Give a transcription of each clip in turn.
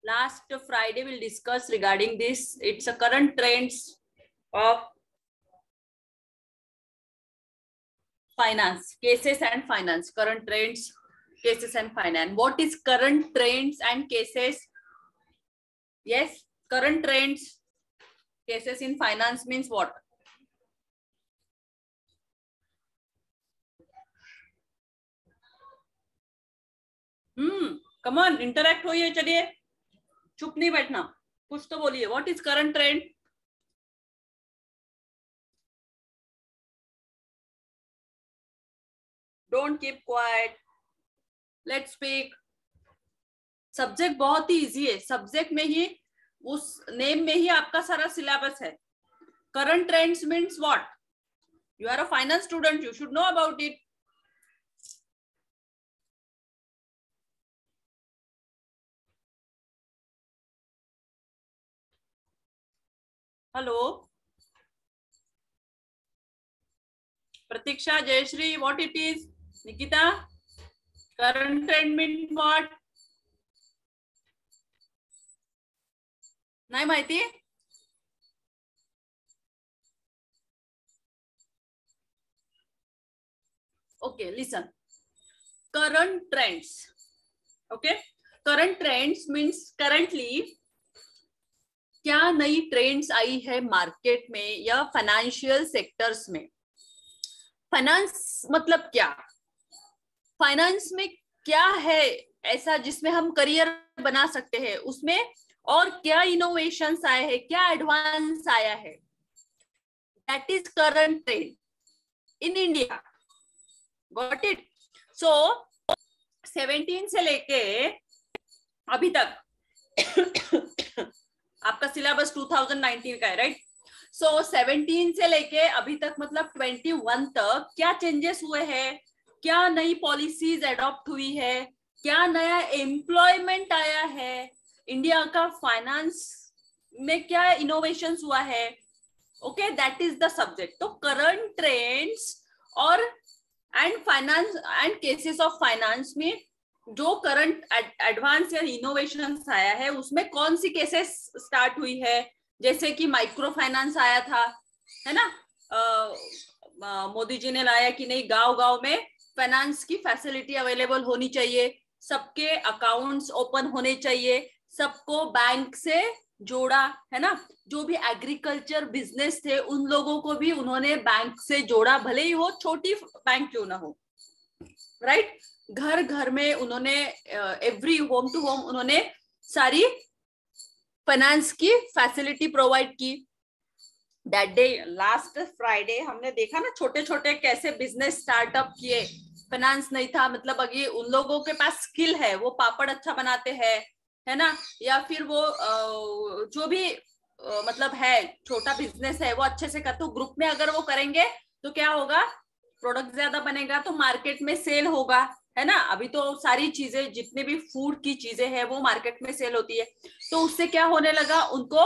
Last Friday we'll discuss regarding this. It's a current trends of finance, cases and finance. Current trends, cases and finance. What is current trends and cases? Yes, current trends, cases in finance means what? Come on, interact होइए, चलिए, चुप नहीं बैठना, कुछ तो बोलिए. What is current trend? Don't keep quiet. Let's speak. Subject बहुत ही easy है. सब्जेक्ट में ही, उस नेम में ही आपका सारा सिलेबस है. Current trends means what? You are a finance student, you should know about it. Hello Pratiksha, Jayashree, what it is? Nikita, current trend mean what? नाही माहिती? Okay, listen. Current trends. Okay, current trends means currently क्या नई trends आई है market में या financial sectors में. Finance मतलब क्या? फाइनेंस में क्या है ऐसा जिसमें हम करियर बना सकते हैं, उसमें और क्या इनोवेशंस आए हैं, क्या एडवांस आया है. That is current trend in India. Got it? So 17 से लेके अभी तक आपका सिलेबस 2019 का है, राइट? सो 17 से लेके अभी तक मतलब 21 तक क्या चेंजेस हुए हैं, क्या नई पॉलिसीज एडॉप्ट हुई है, क्या नया एम्प्लॉयमेंट आया है, इंडिया का फाइनेंस में क्या इनोवेशंस हुआ है. Okay, that is the subject. तो करंट ट्रेंड्स और and finance and cases of finance में जो करंट एडवांस या इनोवेशन आया है उसमें कौन सी केसेस स्टार्ट हुई है. जैसे कि माइक्रो फाइनेंस आया था, है ना? मोदी जी ने लाया कि नहीं, गांव गांव में फाइनेंस की फैसिलिटी अवेलेबल होनी चाहिए, सबके अकाउंट्स ओपन होने चाहिए, सबको बैंक से जोड़ा, है ना? जो भी एग्रीकल्चर बिजनेस थे उन लोगों को भी उन्होंने बैंक से जोड़ा, भले ही हो छोटी बैंक क्यों ना हो, राइट? घर घर में उन्होंने एवरी होम टू होम उन्होंने सारी फाइनेंस की फैसिलिटी प्रोवाइड की. दैट डे लास्ट फ्राइडे हमने देखा ना, छोटे छोटे कैसे बिजनेस स्टार्टअप किए. फाइनेंस नहीं था, मतलब अभी उन लोगों के पास स्किल है, वो पापड़ अच्छा बनाते हैं, है ना? या फिर वो जो भी मतलब है छोटा बिजनेस है वो अच्छे से करते. ग्रुप में अगर वो करेंगे तो क्या होगा, प्रोडक्ट ज्यादा बनेगा तो मार्केट में सेल होगा, है ना? अभी तो सारी चीजें, जितने भी फूड की चीजें हैं वो मार्केट में सेल होती है. तो उससे क्या होने लगा, उनको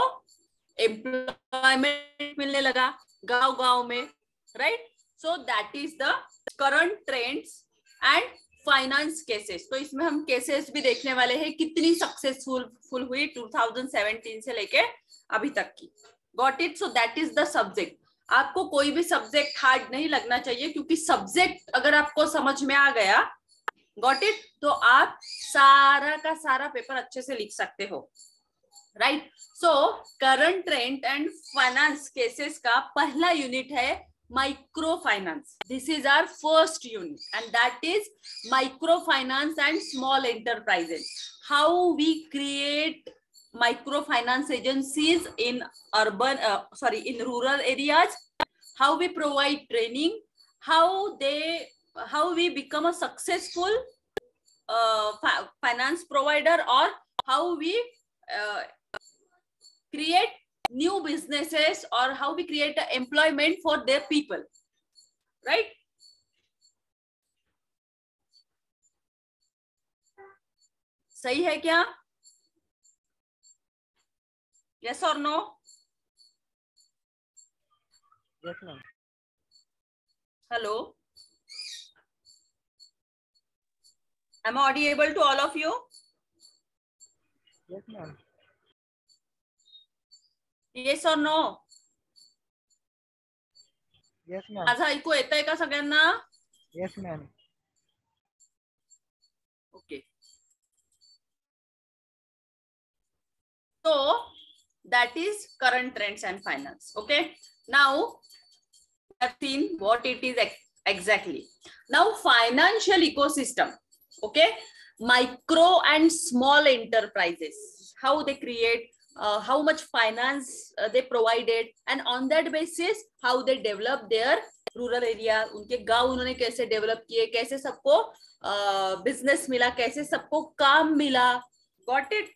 एम्प्लॉयमेंट मिलने लगा गांव गांव में, right? So that is the current trends and finance cases. तो इसमें हम केसेस भी देखने वाले हैं, कितनी सक्सेसफुल हुई 2017 से लेके अभी तक की. Got it? So that is the subject. आपको कोई भी सब्जेक्ट हार्ड नहीं लगना चाहिए, क्योंकि सब्जेक्ट अगर आपको समझ में आ गया, गॉट इट, तो आप सारा का सारा पेपर अच्छे से लिख सकते हो, right? So current trend and finance cases का पहला यूनिट है microfinance. This is our first unit and that is microfinance and small enterprises. How we create microfinance agencies in in rural areas, how we provide training, how we become a successful finance provider, or how we create new businesses, or how we create employment for their people, right? सही है क्या? Yes or no? Yes, ma'am. Hello, am I audible to all of you? Yes, ma'am. Yes और no? Yes, ma'am. माझं ऐकू येतंय का सगळ्यांना? Yes, ma'am. Okay. So that is current trends and finance. Okay. Now we have seen what it is exactly. Now financial ecosystem. Okay. Micro and small enterprises, how they create, how much finance they provided, and on that basis how they develop their rural area. उनके गांव उन्होंने कैसे develop किए, कैसे सबको business मिला, कैसे सबको काम मिला. Got it?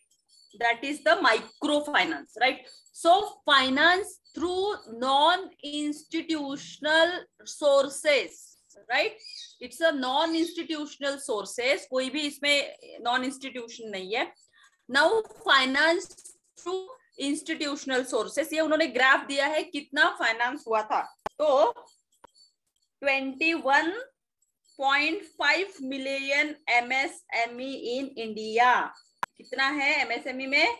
That is the microfinance, right? So finance through non-institutional sources, right? It's a non-institutional sources. कोई भी इसमें non-institution नहीं है. Now finance through institutional sources, ये उन्होंने ग्राफ दिया है कितना फाइनेंस हुआ था. तो 21.5 million MSME in India. कितना है एमएसएमई में?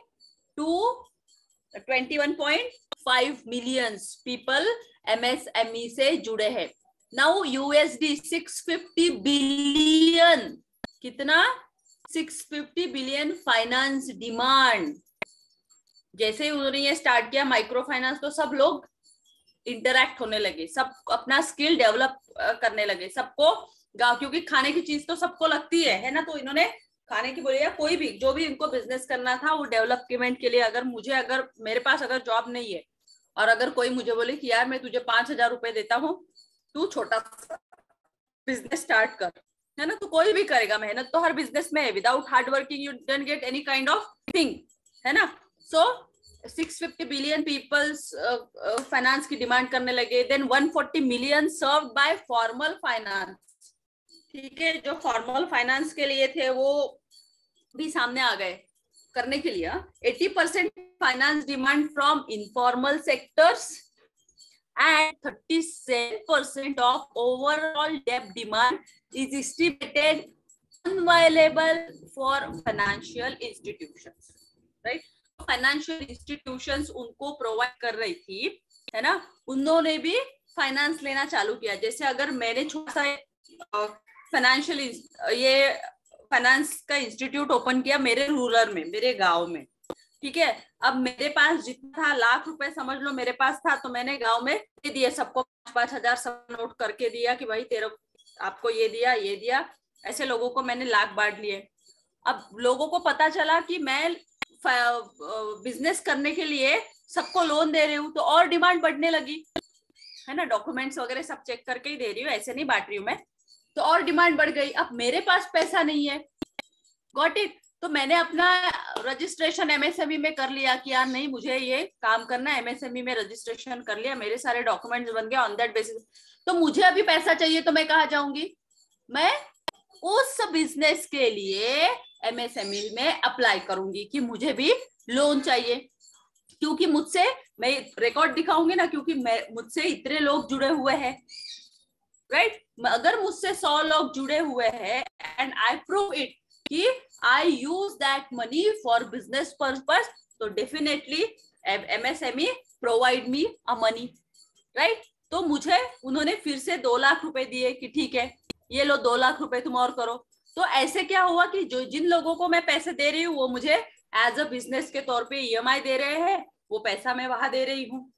21.5 million people एमएसएमई से जुड़े हैं. नाउ USD 650 बिलियन, कितना? 650 बिलियन फाइनेंस डिमांड. जैसे उन्होंने ये स्टार्ट किया माइक्रो फाइनेंस, तो सब लोग इंटरैक्ट होने लगे, सब अपना स्किल डेवलप करने लगे, सबको क्योंकि खाने की चीज तो सबको लगती है ना. तो इन्होंने खाने की बोली, या कोई भी जो भी इनको बिजनेस करना था वो डेवलपमेंट के लिए, अगर मेरे पास अगर जॉब नहीं है और अगर कोई मुझे बोले कि यार मैं तुझे 5,000 रुपए देता हूँ, तू छोटा बिजनेस स्टार्ट कर, है ना. तो कोई भी करेगा, मेहनत तो हर बिजनेस में है. Without hard working you don't get any kind of thing, है ना. सो 650 बिलियन पीपल्स फाइनेंस की डिमांड करने लगे. Then 140 million served by formal finance. ठीक है, जो फॉर्मल फाइनेंस के लिए थे वो भी सामने आ गए करने के लिए. 80% finance demand from informal sectors and 37% of overall debt demand is estimated unavailable for financial institutions, right? Financial institutions उनको प्रोवाइड कर रही थी, है ना. उन्होंने भी फाइनेंस लेना चालू किया. जैसे अगर मैंने छोटा सा फाइनेंशियल ये फाइनेंस का इंस्टीट्यूट ओपन किया मेरे रूरल में, मेरे गांव में, ठीक है. अब मेरे पास जितना लाख रुपए समझ लो मेरे पास था, तो मैंने गांव में दे दिया सबको 5,000 सब नोट करके दिया कि भाई तेरे आपको ये दिया, ये दिया. ऐसे लोगों को मैंने लाख बांट लिए. अब लोगों को पता चला कि मैं बिजनेस करने के लिए सबको लोन दे रही हूँ, तो और डिमांड बढ़ने लगी, है ना. डॉक्यूमेंट्स वगैरह सब चेक करके ही दे रही हूँ, ऐसे नहीं बांट रही हूँ मैं. तो और डिमांड बढ़ गई. अब मेरे पास पैसा नहीं है. Got it. तो मैंने अपना रजिस्ट्रेशन एमएसएमई में कर लिया कि यार नहीं, मुझे ये काम करना है. एमएसएमई में रजिस्ट्रेशन कर लिया, मेरे सारे डॉक्यूमेंट्स बन गए. ऑन दैट बेसिस तो मुझे अभी पैसा चाहिए, तो मैं कहाँ जाऊंगी? मैं उस बिजनेस के लिए एमएसएमई में अप्लाई करूंगी कि मुझे भी लोन चाहिए, क्योंकि मुझसे मैं रिकॉर्ड दिखाऊंगी ना, क्योंकि मुझसे इतने लोग जुड़े हुए हैं, राइट. अगर मुझसे 100 लोग जुड़े हुए हैं एंड आई प्रूव इट कि I use that money for business purpose, तो definitely MSME provide me a money, right. तो मुझे उन्होंने फिर से 2 लाख रुपए दिए कि ठीक है ये लो 2 लाख रुपए तुम और करो. तो ऐसे क्या हुआ कि जो जिन लोगों को मैं पैसे दे रही हूँ वो मुझे एज अ बिजनेस के तौर पे ईएमआई दे रहे हैं, वो पैसा मैं वहां दे रही हूँ,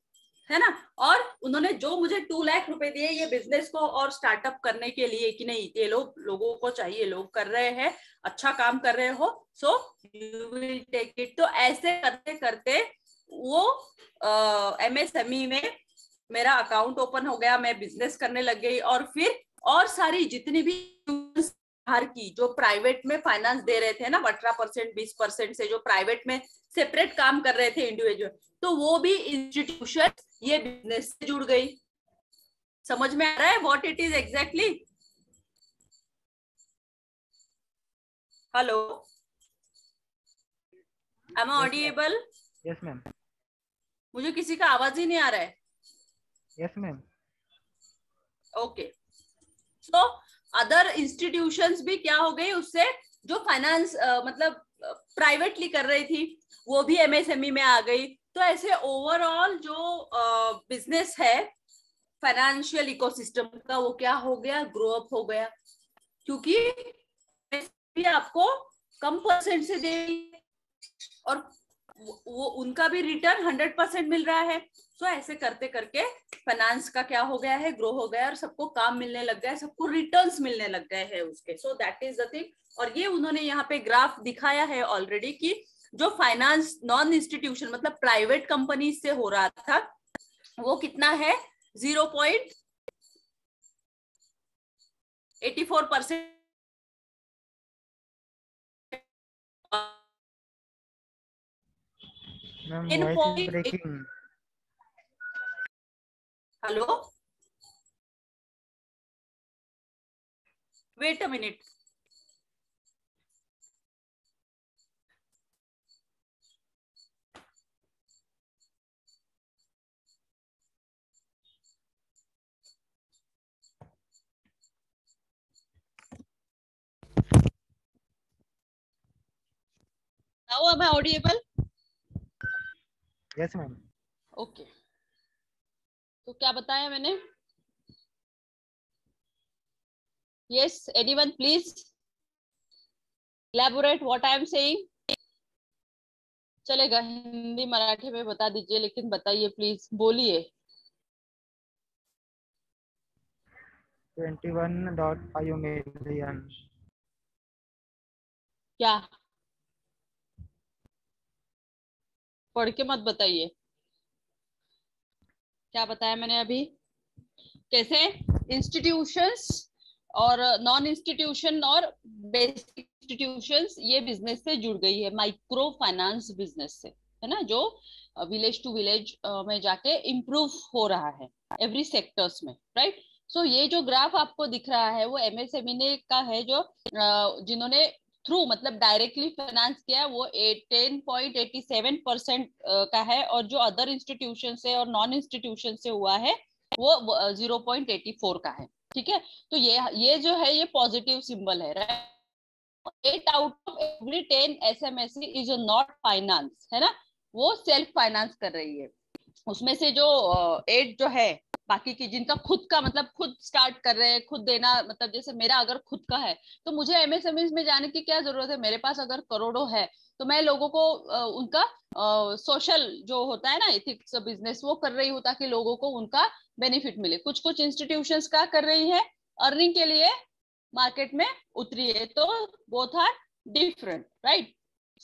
है ना. और उन्होंने जो मुझे 2 लाख रुपए दिए ये बिजनेस को और स्टार्टअप करने के लिए कि नहीं ये लोगों को चाहिए, लोग कर रहे हैं, अच्छा काम कर रहे हो, so you will take it. तो ऐसे करते करते वो एमएसएमई में मेरा अकाउंट ओपन हो गया, मैं बिजनेस करने लग गई. और फिर और सारी जितनी भी बाहर की जो प्राइवेट में फाइनेंस दे रहे थे ना, 18% 20% से जो प्राइवेट में सेपरेट काम कर रहे थे इंडिविजुअल, तो वो भी इंस्टीट्यूशन ये बिजनेस से जुड़ गई. समझ में आ रहा है what it is exactly? Hello, am I audible? Yes ma'am. मुझे किसी का आवाज ही नहीं आ रहा है. Yes ma'am. Okay. So other institutions भी क्या हो गई उससे, जो फाइनेंस मतलब प्राइवेटली कर रही थी, वो भी एमएसएमई में आ गई। तो ऐसे ओवरऑल जो बिजनेस है फाइनेंशियल इकोसिस्टम का, वो क्या हो गया, ग्रो अप हो गया, क्योंकि भी आपको कम परसेंट से दे और वो उनका भी रिटर्न 100% मिल रहा है। तो ऐसे करते करके फाइनेंस का क्या हो गया है, ग्रो हो गया और सबको काम मिलने लग गया है, सबको रिटर्न्स मिलने लग गए हैं उसके। सो दैट इज द थिंग। और ये उन्होंने यहाँ पे ग्राफ दिखाया है ऑलरेडी कि जो फाइनेंस नॉन इंस्टीट्यूशन मतलब प्राइवेट कंपनी से हो रहा था वो कितना है, 0.84%। Ma'am voice is breaking. Hello, wait a minute. Now am I audible? Yes ma'am. Okay, तो क्या बताया मैंने? Yes, anyone please elaborate what I am saying? चलेगा, हिंदी मराठी में बता दीजिए, लेकिन बताइए प्लीज, बोलिए। 21.5 मिलियन। क्या पढ़ के मत बताइए, क्या बताया मैंने अभी? कैसे इंस्टीट्यूशंस और नॉन इंस्टीट्यूशन और बेसिक इंस्टीट्यूशंस ये बिजनेस से जुड़ गई है, माइक्रो फाइनेंस बिजनेस से, है ना, जो विलेज टू विलेज में जाके इम्प्रूव हो रहा है एवरी सेक्टर्स में, राइट। सो ये जो ग्राफ आपको दिख रहा है वो एमएसएमई ने का है, जो जिन्होंने थ्रू मतलब डायरेक्टली फाइनेंस किया है वो 10.87% का है, और जो अदर इंस्टीट्यूशन से और नॉन इंस्टीट्यूशन से हुआ है वो 0.84 का है, ठीक है। तो ये जो है ये पॉजिटिव सिंबल है, right. 8 out of every 10 SMSE is not finance, है ना, वो सेल्फ फाइनेंस कर रही है। उसमें से जो 8 जो है बाकी की, जिनका खुद का मतलब खुद स्टार्ट कर रहे हैं, खुद देना, मतलब जैसे मेरा अगर खुद का है तो मुझे एमएसएमई में जाने की क्या जरूरत है, मेरे पास अगर करोड़ों है तो मैं लोगों को उनका सोशल जो होता है ना इथिक्स बिजनेस वो कर रही हूँ ताकि लोगों को उनका बेनिफिट मिले। कुछ कुछ इंस्टीट्यूशंस का कर रही है अर्निंग के लिए, मार्केट में उतरी है, तो both are different, right.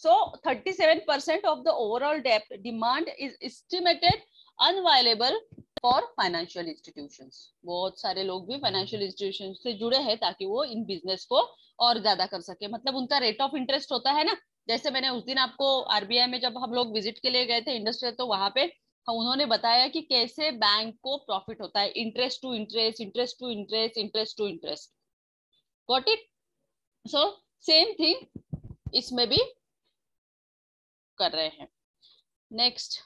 So 37% of the overall debt demand is estimated unviable for financial institutions. बहुत सारे लोग भी फाइनेंशियल इंस्टीट्यूशन से जुड़े हैं ताकि वो इन बिजनेस को और ज्यादा कर सके। मतलब उनका रेट ऑफ इंटरेस्ट होता है ना, जैसे मैंने उस दिन आपको आरबीआई में जब हम लोग विजिट के लिए गए थे इंडस्ट्रियल, तो वहां पे उन्होंने बताया कि कैसे बैंक को प्रॉफिट होता है, interest to interest, interest to interest, interest to interest. Got it? So same thing इसमें भी कर रहे हैं। Next,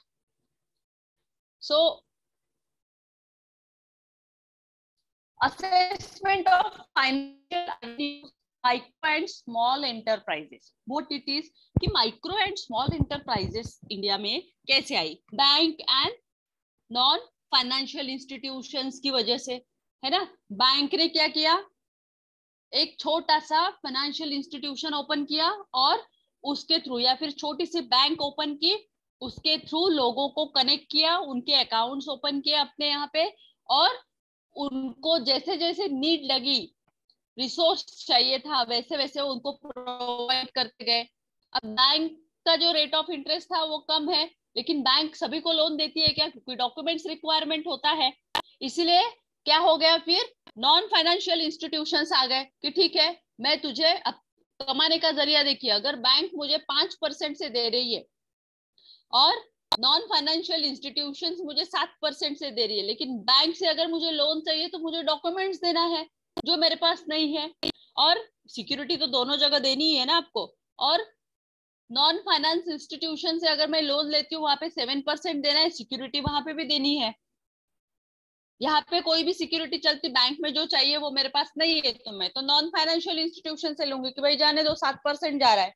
so assessment of financial micro and small enterprises, what it is कि micro and small enterprises India में कैसे आई? Bank and non financial institutions की वजह से, है ना। बैंक ने क्या किया, एक छोटा सा फाइनेंशियल इंस्टीट्यूशन ओपन किया और उसके थ्रू, या फिर छोटी सी बैंक ओपन की, उसके थ्रू लोगों को कनेक्ट किया, उनके अकाउंट्स ओपन किए अपने यहाँ पे, और उनको जैसे जैसे नीड लगी, रिसोर्स चाहिए था, वैसे वैसे उनको प्रोवाइड करते गए। अब बैंक का जो रेट ऑफ इंटरेस्ट था वो कम है, लेकिन बैंक सभी को लोन देती है क्या? क्योंकि डॉक्यूमेंट्स रिक्वायरमेंट होता है। इसीलिए क्या हो गया, फिर नॉन फाइनेंशियल इंस्टीट्यूशंस आ गए कि ठीक है, मैं तुझे कमाने का जरिया देखिए, अगर बैंक मुझे 5% से दे रही है और नॉन फाइनेंशियल इंस्टीट्यूशंस मुझे 7% से दे रही है, लेकिन बैंक से अगर मुझे लोन चाहिए तो मुझे डॉक्यूमेंट्स देना है जो मेरे पास नहीं है, और सिक्योरिटी तो दोनों जगह देनी ही है ना आपको। और नॉन फाइनेंस इंस्टीट्यूशन से अगर मैं लोन लेती हूँ, वहां पे 7% देना है, सिक्योरिटी वहां पे भी देनी है। यहाँ पे कोई भी सिक्योरिटी चलती, बैंक में जो चाहिए वो मेरे पास नहीं है, तो मैं तो नॉन फाइनेंशियल इंस्टीट्यूशन से लूंगी कि भाई जाने दो, 7% जा रहा है।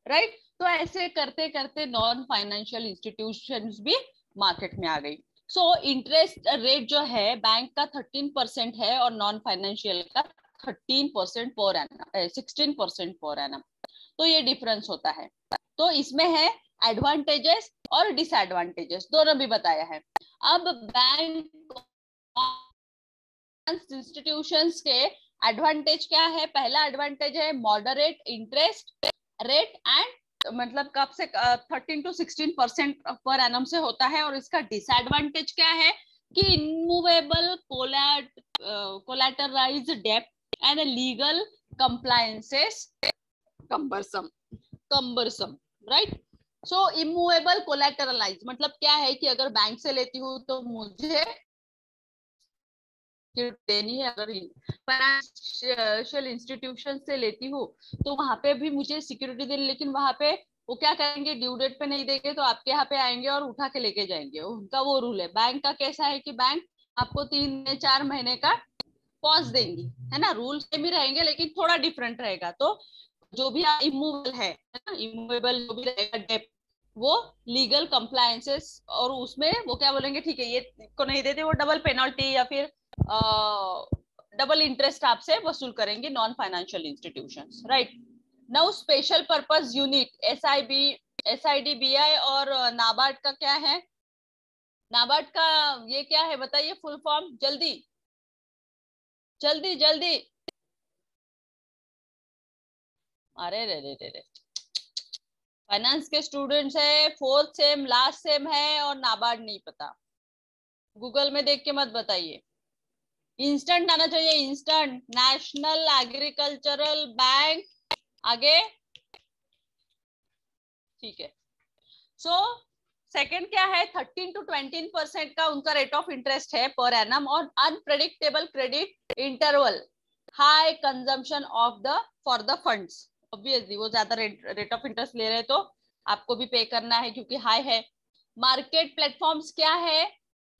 राइट। तो ऐसे करते करते नॉन फाइनेंशियल इंस्टीट्यूशंस भी मार्केट में आ गई। सो इंटरेस्ट रेट जो है बैंक का 13% है और नॉन फाइनेंशियल का 13% पर एनम, 16% पर एनम। तो ये डिफरेंस होता है। तो इसमें है एडवांटेजेस और डिसएडवांटेजेस दोनों भी बताया है। अब बैंक इंस्टीट्यूशंस के एडवांटेज क्या है? पहला एडवांटेज है मॉडरेट इंटरेस्ट रेट एंड मतलब कब से 13 to 16% पर एनम से होता है। और इसका डिसएडवांटेज क्या है कि इमूवेबल कोलैटराइज्ड डेब्ट and legal compliances cumbersome right. So immovable collateralise मतलब क्या है कि अगर बैंक से लेती हूँ तो मुझे देनी है, अगर फाइनेंशियल इंस्टीट्यूशन से लेती हूँ तो वहां पे भी मुझे सिक्योरिटी देनी, लेकिन वहां पे वो क्या करेंगे, ड्यू डेट पे नहीं देंगे तो आपके यहाँ पे आएंगे और उठा के लेके जाएंगे, उनका वो रूल है। बैंक का कैसा है कि बैंक आपको 3 या 4 महीने का पॉज देंगी, है ना। रूल सेम ही रहेंगे लेकिन थोड़ा डिफरेंट रहेगा। तो जो भी इमूवेबल है ना, इमूवेबल जो भी रहेगा डेप्ट, वो लीगल कंप्लायंसेस, और उसमें वो क्या बोलेंगे, ठीक है ये को नहीं देते, वो डबल पेनल्टी या फिर डबल इंटरेस्ट आपसे वसूल करेंगे non financial institutions, right. Now special purpose unit SIDBI और नाबार्ड का क्या है? नाबार्ड का ये क्या है बताइए फुल फॉर्म, जल्दी जल्दी जल्दी। अरे रे रे रे रे, फाइनेंस के स्टूडेंट्स है, 4th सेम लास्ट सेम है और नाबार्ड नहीं पता, गूगल में देख के मत बताइए। इंस्टेंट आना चाहिए, इंस्टेंट। नेशनल एग्रीकल्चरल बैंक, आगे ठीक है। सो सेकंड क्या है, 13 to 20% का उनका रेट ऑफ इंटरेस्ट है पर एनम, और unpredictable credit interval, high consumption of the for the funds. Obviously वो ज्यादा रेट ऑफ इंटरेस्ट ले रहे हैं तो आपको भी पे करना है क्योंकि हाई है। मार्केट प्लेटफॉर्म्स क्या है?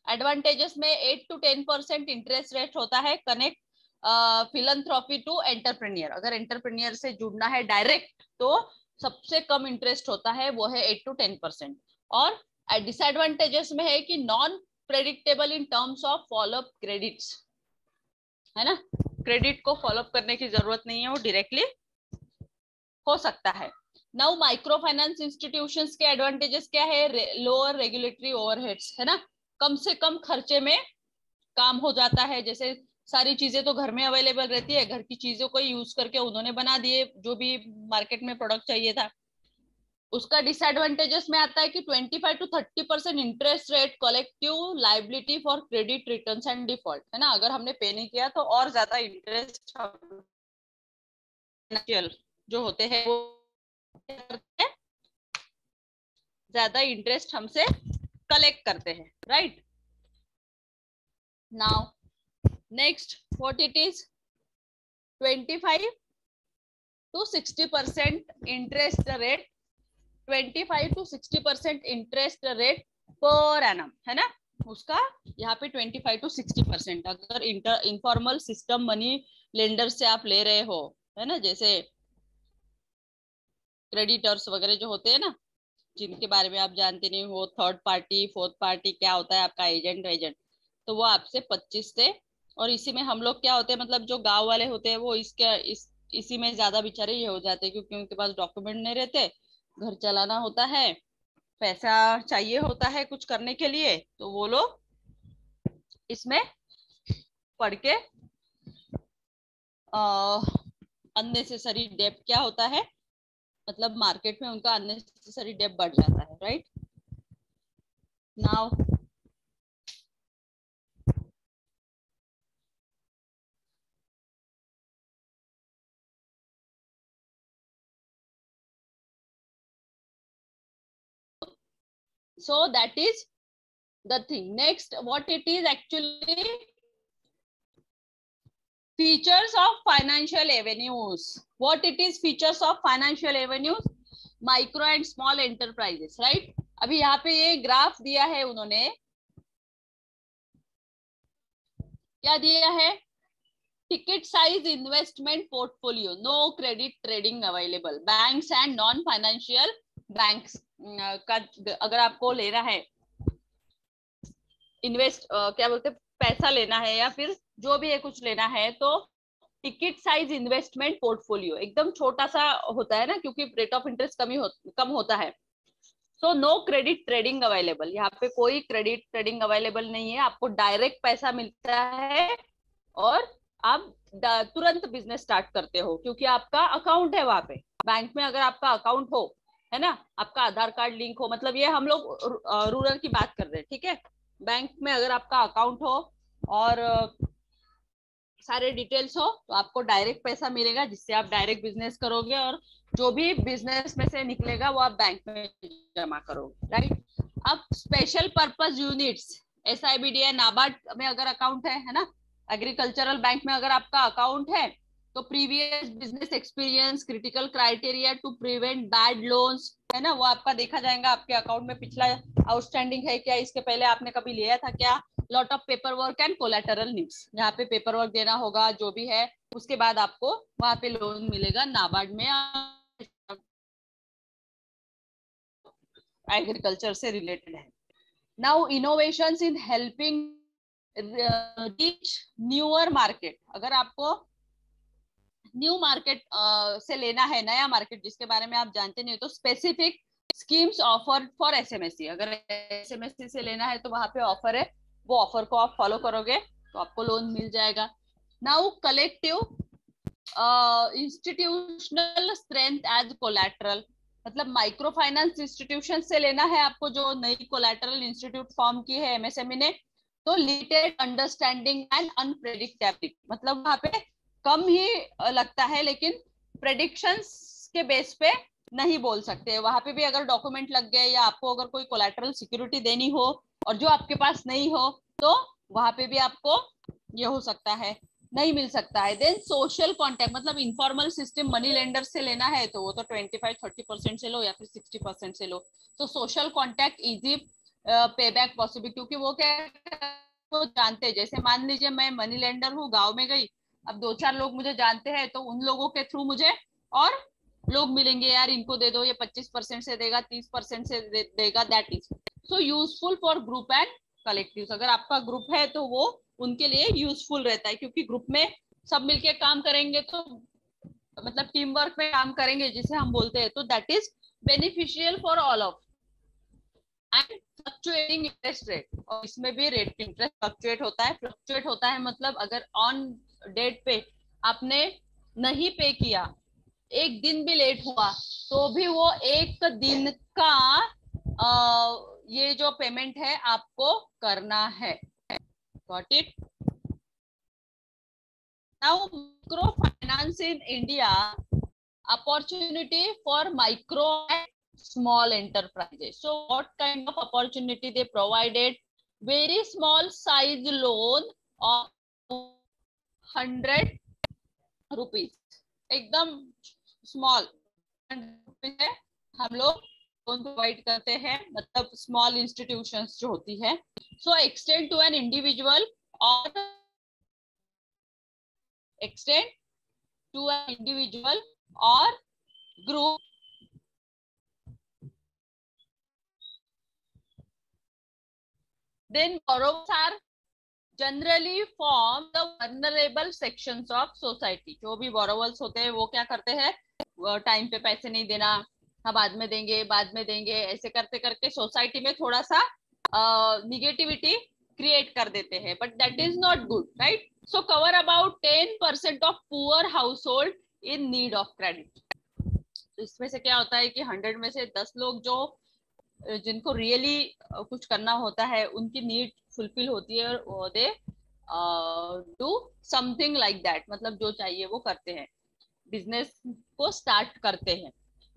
एडवांटेजेस में 8 to 10% इंटरेस्ट रेट होता है। कनेक्ट फिलंथ्रॉपी टू एंटरप्रेन्योर, अगर एंटरप्रेन्योर से जुड़ना है डायरेक्ट तो सबसे कम इंटरेस्ट होता है, वो है 8 to 10%। और डिसएडवांटेजेस में है कि non predictable in terms of follow up credits, है ना, क्रेडिट को फॉलोअप करने की जरूरत नहीं है, वो डायरेक्टली हो सकता है। नाउ माइक्रो फाइनेंस इंस्टीट्यूशंस के एडवांटेजेस क्या है? लोअर रेगुलेटरी ओवरहेड्स, है ना, कम से कम खर्चे में काम हो जाता है। जैसे सारी चीजें तो घर में अवेलेबल रहती है, घर की चीजों को यूज करके उन्होंने बना दिए जो भी मार्केट में प्रोडक्ट चाहिए था। उसका डिसएडवांटेजेस में आता है कि 25 to 30% interest rate, collective liability for credit returns and default, है ना, अगर हमने पे नहीं किया तो और ज्यादा इंटरेस्ट जो होते हैं वो ज्यादा इंटरेस्ट हमसे कलेक्ट करते हैं, right. Now next what it is, 25 to 60% interest rate, 25 to 60% interest rate per annum, है ना। उसका यहाँ पे 25 to 60%, अगर इनफॉर्मल सिस्टम मनी लेंडर से आप ले रहे हो, है ना, जैसे क्रेडिटर्स वगैरह जो होते हैं ना, जिनके बारे में आप जानते नहीं हो, थर्ड पार्टी फोर्थ पार्टी क्या होता है आपका, एजेंट, तो वो आपसे 25 से, और इसी में हम लोग क्या होते हैं, मतलब जो गांव वाले होते हैं वो इसी में ज्यादा बेचारे ये हो जाते हैं क्योंकि उनके पास डॉक्यूमेंट नहीं रहते, घर चलाना होता है, पैसा चाहिए होता है कुछ करने के लिए, तो वो लोग इसमें पढ़ के अननेसेसरी डेब्ट क्या होता है, मतलब मार्केट में उनका अननेसेसरी डेब्ट बढ़ जाता है, right. Now so that is the thing. Next what it is actually, features of financial avenues. What it is, features of financial avenues, micro and small enterprises, right। अभी यहाँ पे ये ग्राफ दिया है उन्होंने, क्या दिया है, ticket size investment portfolio, no credit trading available, banks and non financial banks का अगर आपको लेना है इन्वेस्ट क्या बोलते हैं पैसा लेना है या फिर जो भी है कुछ लेना है, तो टिकट साइज इन्वेस्टमेंट पोर्टफोलियो एकदम छोटा सा होता है ना, क्योंकि रेट ऑफ इंटरेस्ट कम होता है। So no credit trading available, यहाँ पे कोई क्रेडिट ट्रेडिंग अवेलेबल नहीं है, आपको डायरेक्ट पैसा मिलता है और आप तुरंत बिजनेस स्टार्ट करते हो क्योंकि आपका अकाउंट है वहां पे बैंक में। अगर आपका अकाउंट हो, है ना, आपका आधार कार्ड लिंक हो, मतलब ये हम लोग रूरल की बात कर रहे हैं, ठीक है। बैंक में अगर आपका अकाउंट हो और सारे डिटेल्स हो तो आपको डायरेक्ट पैसा मिलेगा, जिससे आप डायरेक्ट बिजनेस करोगे और जो भी बिजनेस में से निकलेगा वो आप बैंक में जमा करोगे, राइट। अब special purpose units, SIBDI NABARD में अगर अकाउंट है ना, एग्रीकल्चरल बैंक में अगर आपका अकाउंट है तो previous business experience, critical criteria to prevent bad loans, है ना, वो आपका देखा जाएगा आपके अकाउंट में पिछला आउटस्टैंडिंग है क्या, इसके पहले आपने कभी लिया था क्या, lot of paper work and collateral needs, यहाँ पे पेपर वर्क देना होगा जो भी है, उसके बाद आपको वहां पे लोन मिलेगा नाबार्ड में एग्रीकल्चर से रिलेटेड है। Now innovations in helping reach newer market, अगर आपको न्यू मार्केट से लेना है, नया मार्केट जिसके बारे में आप जानते नहीं हो, तो specific schemes offer for SMSC, अगर SMSC से लेना है तो वहां पे ऑफर है, वो ऑफर को आप फॉलो करोगे तो आपको लोन मिल जाएगा। Now collective institutional strength as collateral, मतलब माइक्रो फाइनेंस इंस्टीट्यूशन से लेना है आपको, जो नई कोलैटरल इंस्टीट्यूट फॉर्म की है MSME ने, तो लिमिटेड अंडरस्टैंडिंग एंड अनप्रेडिक्टेबिलिटी, मतलब वहां पे कम ही लगता है लेकिन प्रेडिक्शंस के बेस पे नहीं बोल सकते, वहां पे भी अगर डॉक्यूमेंट लग गए या आपको अगर कोई कोलैटरल सिक्योरिटी देनी हो और जो आपके पास नहीं हो तो वहां पे भी आपको ये हो सकता है, नहीं मिल सकता है। देन सोशल कॉन्टैक्ट, मतलब इनफॉर्मल सिस्टम मनी लेंडर से लेना है तो वो तो 25-30% से लो या फिर 60% से लो, तो सोशल कॉन्टैक्ट इजी पे बैक पॉसिबल, क्योंकि वो क्या वो जानते हैं, जैसे मान लीजिए मैं मनी लेंडर हूँ, गाँव में गई, अब 2-4 लोग मुझे जानते हैं तो उन लोगों के थ्रू मुझे और लोग मिलेंगे, यार इनको दे दो, ये 25% से देगा, 30% से देगा, that is so useful for group and collective. अगर आपका ग्रुप है तो वो उनके लिए यूजफुल रहता है, क्योंकि ग्रुप में सब मिलके काम करेंगे तो मतलब टीम वर्क में काम करेंगे जिसे हम बोलते हैं, तो that is beneficial for all of. And fluctuating interest rate, और इसमें भी रेट इंटरेस्ट फ्लक्चुएट होता है। फ्लक्चुएट होता है मतलब अगर ऑन डेट पे आपने नहीं पे किया, एक दिन भी लेट हुआ तो भी वो एक दिन का ये जो पेमेंट है आपको करना है। Got it? Now micro finance in India, opportunity for micro and small enterprises. So what kind of opportunity they provided? Very small size loan of 100 rupees, एकदम स्मॉल 100 rupees है, हम लोग लोन प्रोवाइड करते हैं, मतलब स्मॉल इंस्टीट्यूशंस जो होती है। सो एक्सटेंड टू एन इंडिविजुअल और extend to an individual or group. Then borrowers are generally form the vulnerable sections of society. जो भी borrowers होते हैं वो क्या करते हैं, टाइम पे पैसे नहीं देना, हाँ बाद में देंगे बाद में देंगे, ऐसे करते करके सोसाइटी में थोड़ा सा निगेटिविटी क्रिएट कर देते हैं, but that is not good, right. So cover about 10% of poor house hold in need of credit. तो इसमें से क्या होता है कि 100 में से 10 लोग जो जिनको रियली कुछ करना होता है, उनकी नीड फुलफिल होती है और they do something like that, मतलब जो चाहिए वो करते हैं, बिजनेस को स्टार्ट करते हैं।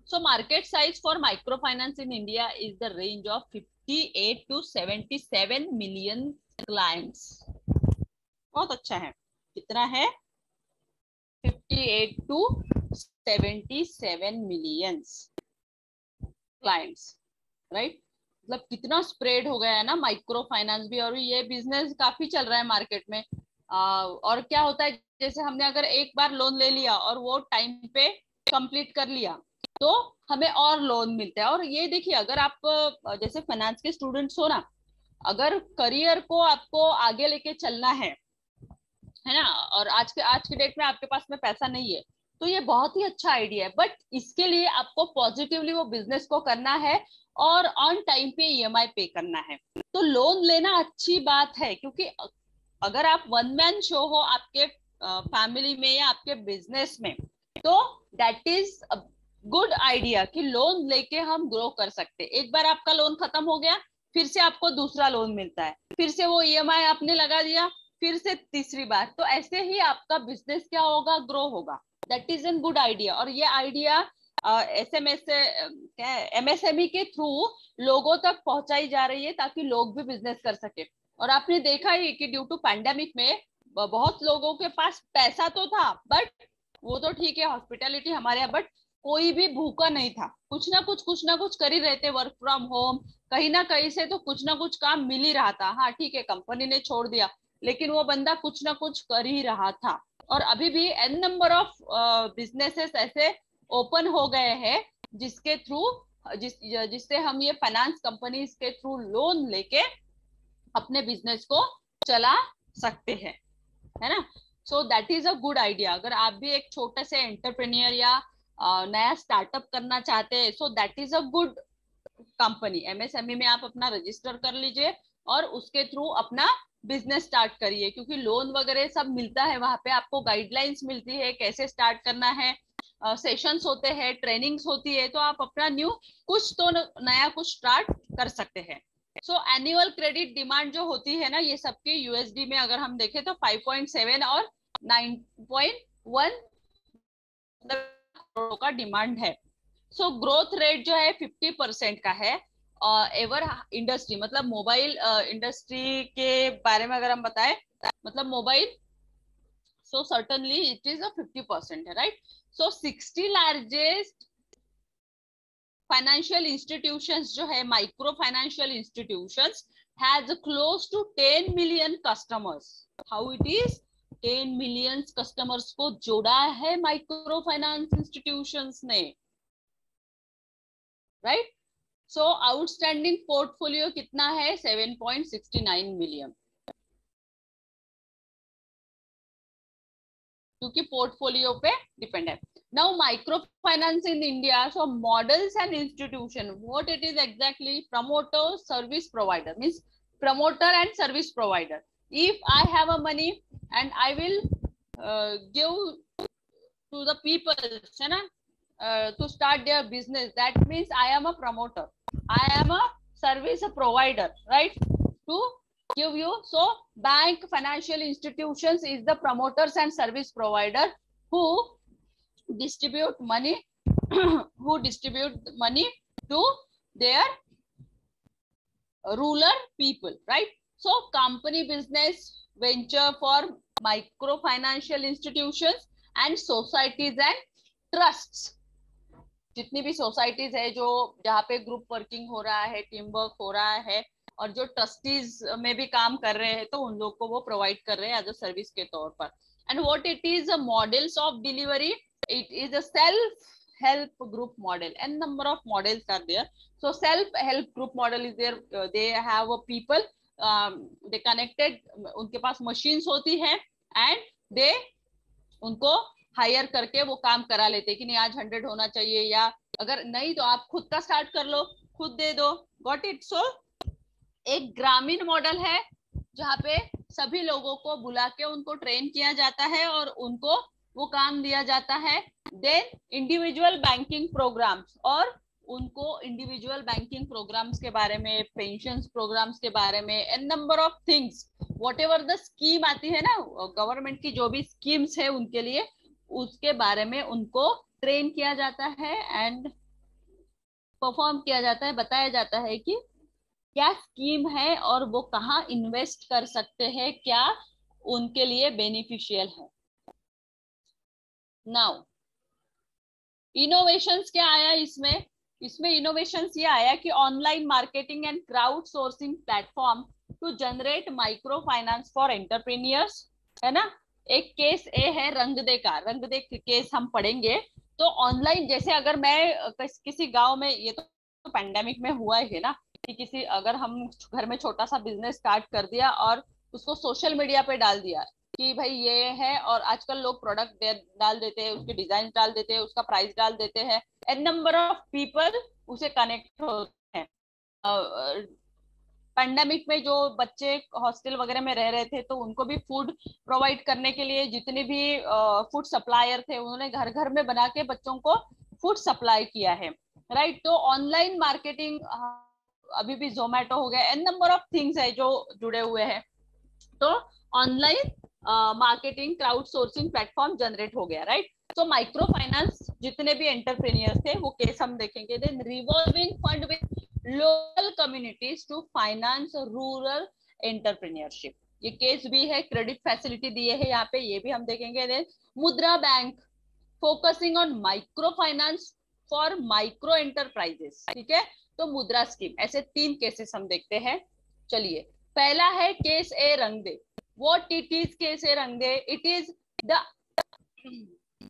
So market size for micro finance in India is the range of 58 to 77 million clients. बहुत अच्छा है, कितना है? 58 to 77 मिलियंस क्लाइंट्स, राइट। मतलब कितना स्प्रेड हो गया है ना माइक्रो फाइनेंस भी, और ये बिजनेस काफी चल रहा है मार्केट में। और क्या होता है, जैसे हमने अगर एक बार लोन ले लिया और वो टाइम पे कंप्लीट कर लिया तो हमें और लोन मिलता है। और ये देखिए, अगर आप जैसे फाइनेंस के स्टूडेंट्स हो ना, अगर करियर को आपको आगे लेके चलना है ना, और आज के डेट में आपके पास में पैसा नहीं है, तो ये बहुत ही अच्छा आइडिया है। बट इसके लिए आपको पॉजिटिवली वो बिजनेस को करना है और ऑन टाइम पे ईएमआई पे करना है। तो लोन लेना अच्छी बात है, क्योंकि अगर आप वन मैन शो हो आपके फैमिली में या आपके बिजनेस में, तो दैट इज गुड आइडिया कि लोन लेके हम ग्रो कर सकते। एक बार आपका लोन खत्म हो गया, फिर से आपको दूसरा लोन मिलता है, फिर से वो ईएमआई आपने लगा दिया, फिर से तीसरी बार, तो ऐसे ही आपका बिजनेस क्या होगा, ग्रो होगा। That is an good idea. और ये आइडिया एसएमएस एमएसएमई के थ्रू लोगों तक पहुंचाई जा रही है ताकि लोग भी बिजनेस कर सके। और आपने देखा ही कि ड्यू टू पैंडेमिक में बहुत लोगों के पास पैसा तो था, बट वो तो ठीक है हॉस्पिटैलिटी हमारे यहाँ, बट कोई भी भूखा नहीं था। कुछ ना कुछ कर ही रहे थे, वर्क फ्रॉम होम, कहीं ना कहीं से तो कुछ ना कुछ काम मिल ही रहा था। हाँ ठीक है, कंपनी ने छोड़ दिया, लेकिन वो बंदा कुछ ना कुछ कर ही रहा था। और अभी भी एन नंबर ऑफ बिजनेसेस ऐसे ओपन हो गए हैं जिसके थ्रू जिससे हम ये फाइनेंस कंपनीज के थ्रू लोन लेके अपने बिजनेस को चला सकते हैं, है ना। सो that is a good idea. अगर आप भी एक छोटे से एंटरप्रेन्योर या नया स्टार्टअप करना चाहते हैं, सो that is a good company. MSME में आप अपना रजिस्टर कर लीजिए और उसके थ्रू अपना बिजनेस स्टार्ट करिए, क्योंकि लोन वगैरह सब मिलता है वहां पे, आपको गाइडलाइंस मिलती है कैसे स्टार्ट करना है, सेशंस होते हैं, ट्रेनिंग्स होती है, तो आप अपना न्यू कुछ तो नया कुछ स्टार्ट कर सकते हैं। सो एनुअल क्रेडिट डिमांड जो होती है ना, ये सबके यूएसडी में अगर हम देखें तो 5.7 और 9.1 करोड़ का डिमांड है। सो ग्रोथ रेट जो है 50% का है। एवर इंडस्ट्री मतलब मोबाइल इंडस्ट्री के बारे में अगर हम बताएं, मतलब mobile, so certainly it is a 50% है, right. So 60 largest financial institutions जो है, micro financial institutions, has close to 10 million customers. How it is, 10 million customers को जोड़ा है माइक्रो फाइनेंस इंस्टीट्यूशंस ने, राइट। सो आउटस्टैंडिंग पोर्टफोलियो कितना है, 7.69 million, क्योंकि पोर्टफोलियो पे डिपेंड है। Now micro finance in India, so models and institution, what it is exactly, promoter service provider, means promoter and service provider. If I have a money and I will give to the people, है ना, to start their business, that means I am a promoter, I am a service provider, right, to give you. So bank, financial institutions is the promoters and service provider who distribute money who distribute money to their rural people, right. So company business venture for micro financial institutions and societies and trusts, जितनी भी societies है जो जहाँ पे group working हो रहा है, team work हो रहा है, और जो ट्रस्टीज में भी काम कर रहे हैं, तो उन लोग को वो प्रोवाइड कर रहे हैं एज अ सर्विस के तौर पर। And what it is, models of delivery, it is a self help group model, and number of models are there. So self help group model is there, they have a people, they connected, उनके पास machines होती है, and they उनको higher करके वो काम करा लेते कि नहीं आज 100 होना चाहिए, या अगर नहीं तो आप खुद का स्टार्ट कर लो, खुद दे दो, गॉट इट। सो एक ग्रामीण मॉडल है जहाँ पे सभी लोगों को बुला के उनको ट्रेन किया जाता है और उनको वो काम दिया जाता है। देन इंडिविजुअल बैंकिंग प्रोग्राम्स, और उनको इंडिविजुअल बैंकिंग प्रोग्राम्स के बारे में, पेंशन प्रोग्राम्स के बारे में, an number of things, whatever the scheme आती है ना गवर्नमेंट की, जो भी स्कीम्स है उनके लिए, उसके बारे में उनको ट्रेन किया जाता है एंड परफॉर्म किया जाता है, बताया जाता है कि क्या स्कीम है और वो कहाँ इन्वेस्ट कर सकते हैं, क्या उनके लिए बेनिफिशियल है। नाउ इनोवेशंस क्या आया इसमें, इसमें इनोवेशंस ये आया कि online marketing and crowdsourcing platform to generate microfinance for entrepreneurs, है ना। एक केस ए है रंगदे का, रंगदे केस हम पढ़ेंगे। तो ऑनलाइन जैसे अगर मैं किसी गांव में, ये तो पैंडेमिक में हुआ है ना, कि किसी अगर हम घर में छोटा सा बिजनेस स्टार्ट कर दिया और उसको सोशल मीडिया पे डाल दिया कि भाई ये है, और आजकल लोग प्रोडक्ट डाल देते हैं, उसके डिजाइन डाल देते हैं, उसका प्राइस डाल देते हैं, एन नंबर ऑफ पीपल उसे कनेक्ट होते हैं। पैंडेमिक में जो बच्चे हॉस्टल वगैरह में रह रहे थे, तो उनको भी फूड प्रोवाइड करने के लिए जितने भी फूड सप्लायर थे, उन्होंने घर घर में बना के बच्चों को फूड सप्लाई किया है, राइट। तो ऑनलाइन मार्केटिंग, अभी भी जोमेटो हो गया, एन नंबर ऑफ थिंग्स है जो जुड़े हुए हैं। तो online marketing crowd sourcing platform generate हो गया, राइट। तो माइक्रो फाइनेंस जितने भी एंटरप्रेन्योर्स थे वो केस हम देखेंगे। Then revolving fund with local communities to finance rural entrepreneurship, ये केस भी है। क्रेडिट फैसिलिटी दिए है यहाँ पे, ये भी हम देखेंगे। देन मुद्रा bank focusing on micro finance for micro enterprises, ठीक है। तो मुद्रा स्कीम, ऐसे 3 केसेस हम देखते हैं। चलिए, पहला है case A Rang De. What it is case A Rang De? It is the,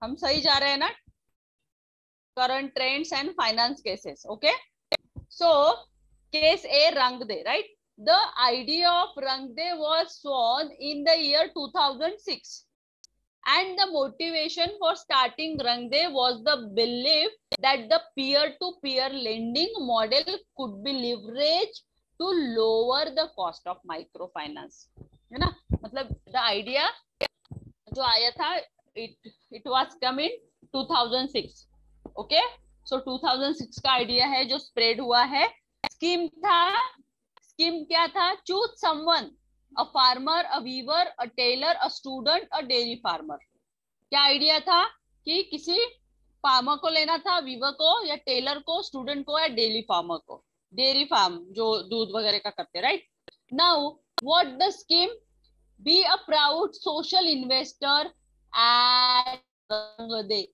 हम सही जा रहे हैं ना, current trends and finance cases, okay. So case A Rang De, right. The idea of Rangde was born in the year 2006, and the motivation for starting Rangde was the belief that the peer-to-peer lending model could be leveraged to lower the cost of microfinance, है ना। मतलब the idea जो आया था, it was come in 2006, okay। So 2006 का idea है जो spread हुआ है। स्कीम था, स्कीम क्या था? Choose someone, a farmer, a weaver, a tailor, a student, a dairy farmer. क्या आइडिया था कि किसी फार्मर को लेना था, वीवर को या टेलर को, स्टूडेंट को या डेयरी फार्मर को, डेयरी फार्म जो दूध वगैरह का करते, right. Now what the scheme? Be a proud social investor at Rang De,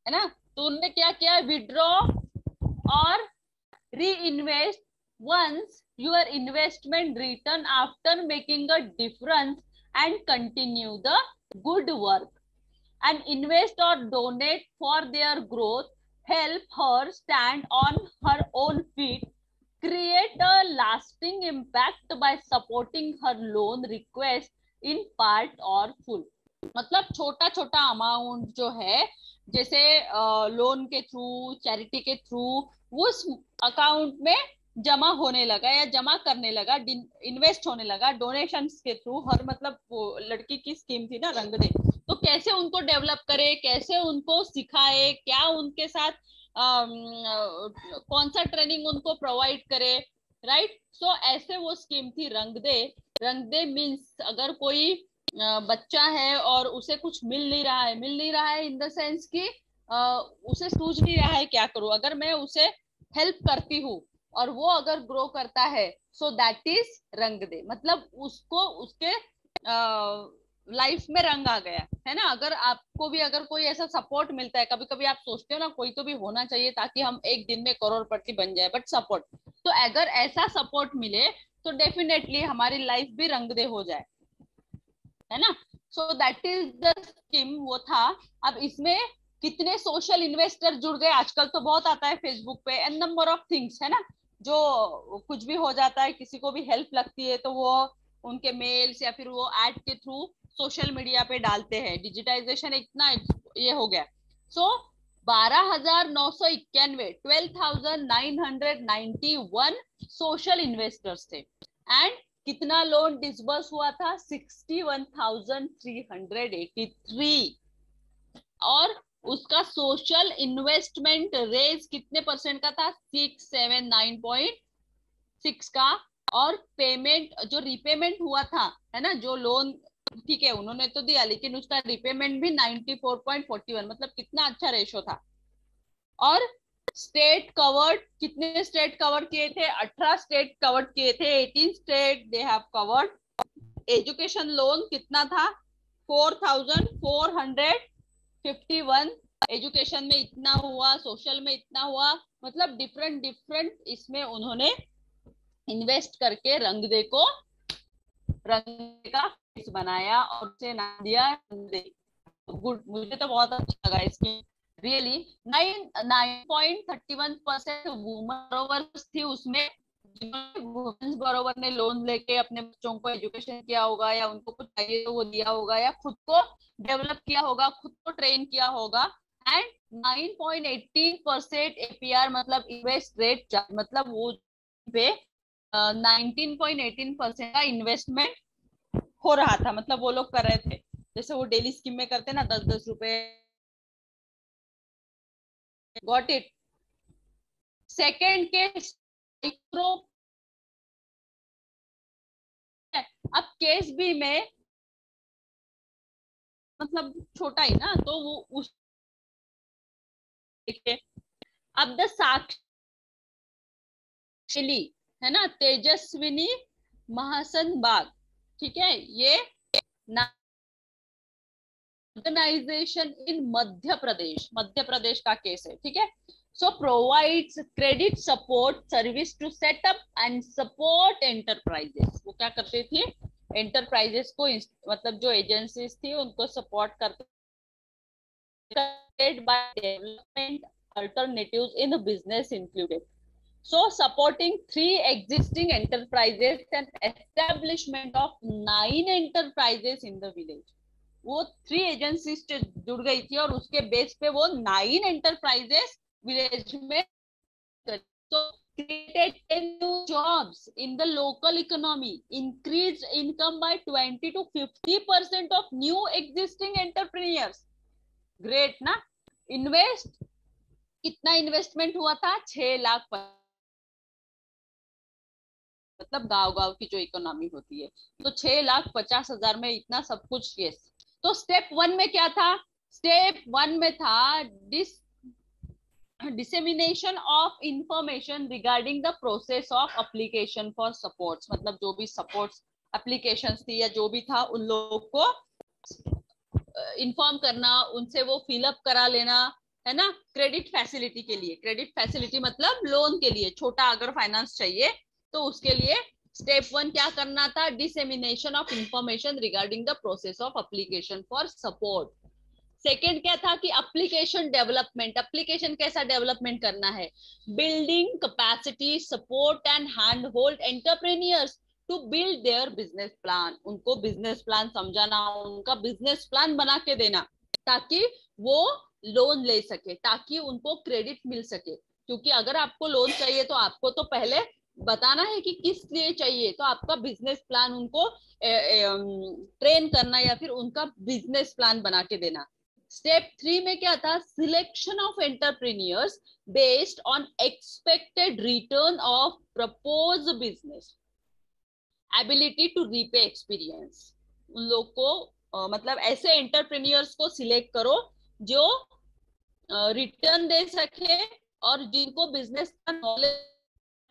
है ना। तो उन्होंने क्या किया? विड्रॉ और reinvest once your investment return after making a difference and continue the good work, and invest or donate for their growth, help her stand on her own feet, create a lasting impact by supporting her loan request in part or full। मतलब छोटा छोटा amount जो है, जैसे loan के through, charity के through, वो उस अकाउंट में जमा होने लगा या जमा करने लगा, इन्वेस्ट होने लगा डोनेशंस के थ्रू। हर मतलब वो लड़की की स्कीम थी ना रंगदे, तो कैसे उनको डेवलप करे, कैसे उनको सिखाए, क्या उनके साथ कौन सा ट्रेनिंग उनको प्रोवाइड करे, राइट। सो ऐसे वो स्कीम थी रंगदे। रंगदे मीन्स अगर कोई बच्चा है और उसे कुछ मिल नहीं रहा है, मिल नहीं रहा है इन द सेंस कि उसे सूझ नहीं रहा है क्या करूं, अगर मैं उसे हेल्प करती हूँ और वो अगर ग्रो करता है, सो दैट इज रंगदे। मतलब उसको उसके लाइफ में रंग आ गया, है ना। अगर आपको भी अगर कोई ऐसा सपोर्ट मिलता है, कभी कभी आप सोचते हो ना कोई तो भी होना चाहिए ताकि हम एक दिन में करोड़पति बन जाए, बट सपोर्ट, तो अगर ऐसा सपोर्ट मिले तो डेफिनेटली हमारी लाइफ भी रंगदे हो जाए, है ना। सो दैट इज द स्कीम, वो था। अब इसमें कितने सोशल इन्वेस्टर जुड़ गए, आजकल तो बहुत आता है फेसबुक पे, एन नंबर ऑफ थिंग्स, है ना। जो कुछ भी हो जाता है, किसी को भी हेल्प लगती है तो वो उनके मेल्स या फिर वो एड के थ्रू सोशल मीडिया पे डालते हैं। डिजिटाइजेशन इतना ये हो गया। सो 12,991, 12,991 सोशल इन्वेस्टर्स थे। एंड कितना लोन डिसबर्स हुआ था? 61,383। और उसका सोशल इन्वेस्टमेंट रेज कितने परसेंट का था? 679.6 का। और पेमेंट जो रिपेमेंट हुआ था, है ना, जो लोन, ठीक है उन्होंने तो दिया लेकिन उसका रिपेमेंट भी 94.41, मतलब कितना अच्छा रेशो था। और स्टेट कवर्ड, कितने स्टेट कवर किए थे? 18 स्टेट कवर किए थे, 18 state they have covered. Education loan कितना था? 4,451। एजुकेशन में इतना हुआ, सोशल में इतना हुआ, मतलब डिफरेंट डिफरेंट इसमें उन्होंने इन्वेस्ट करके रंगदे का बनाया और उसे नाम दिया गुड। मुझे तो बहुत अच्छा लगा इसकी रियली। 9.31% वुमेन बरोवर्स थी उसमें, वुमेन्स बरोबर ने लोन लेके अपने बच्चों को एजुकेशन किया होगा, या उनको कुछ चाहिए तो वो दिया होगा, या खुद को डेवलप किया होगा, खुद को ट्रेन किया होगा। एंड 9.18% एपीआर मतलब इन्वेस्ट रेट, मतलब वो पे 19.18% का इन्वेस्टमेंट हो रहा था, मतलब वो लोग कर रहे थे जैसे वो डेली स्कीम में करते ना, 10-10 रुपए। Got it. Second case micro, अब केस बी में मतलब छोटा ही ना, तो वो उस अब द साक्षी है ना, तेजस्विनी महासन बाग, ठीक है, ये ऑर्गेनाइजेशन इन मध्य प्रदेश का केस है, ठीक है। So provides credit support service to set up and support enterprises. वो क्या करती थी, एंटरप्राइजेस को मतलब जो एजेंसीज थी उनको सपोर्ट करते by development alternatives in the business included. So supporting 3 existing enterprises and establishment of 9 enterprises in the village. वो 3 एजेंसीज जुड़ गई थी और उसके बेस पे वो 9 एंटरप्राइजेस विलेज में, तो created 10 new jobs in the local economy, increased income by 20 to 50% of new existing entrepreneurs. Great ना। इन्वेस्ट, कितना इन्वेस्टमेंट हुआ था, 6 लाख, मतलब गांव की जो इकोनॉमी होती है, तो 6,50,000 में इतना सब कुछ। यस। तो स्टेप 1 में क्या था, स्टेप 1 में था dissemination of information regarding the process of application for supports, मतलब जो भी सपोर्ट्स एप्लीकेशंस थी या जो भी था उन लोगों को इन्फॉर्म करना, उनसे वो फिलअप करा लेना, है ना, क्रेडिट फैसिलिटी के लिए। क्रेडिट फैसिलिटी मतलब लोन के लिए, छोटा अगर फाइनेंस चाहिए तो उसके लिए स्टेप 1 क्या करना था, dissemination of information regarding the process of application for support. Second क्या था कि एप्लीकेशन डेवलपमेंट, एप्लीकेशन कैसा डेवलपमेंट करना है, building capacity support and hand hold entrepreneurs to build their business plan. उनको बिजनेस प्लान समझाना, उनका बिजनेस प्लान बना के देना ताकि वो लोन ले सके, ताकि उनको क्रेडिट मिल सके। क्योंकि अगर आपको लोन चाहिए तो आपको तो पहले बताना है कि किस लिए चाहिए, तो आपका बिजनेस प्लान उनको ट्रेन करना या फिर उनका बिजनेस प्लान बना के देना। स्टेप 3 में क्या था, selection of entrepreneurs based on expected return of propose business, ability to repay experience. उन लोग को मतलब ऐसे एंटरप्रेन्योर्स को सिलेक्ट करो जो रिटर्न दे सके और जिनको बिजनेस का नॉलेज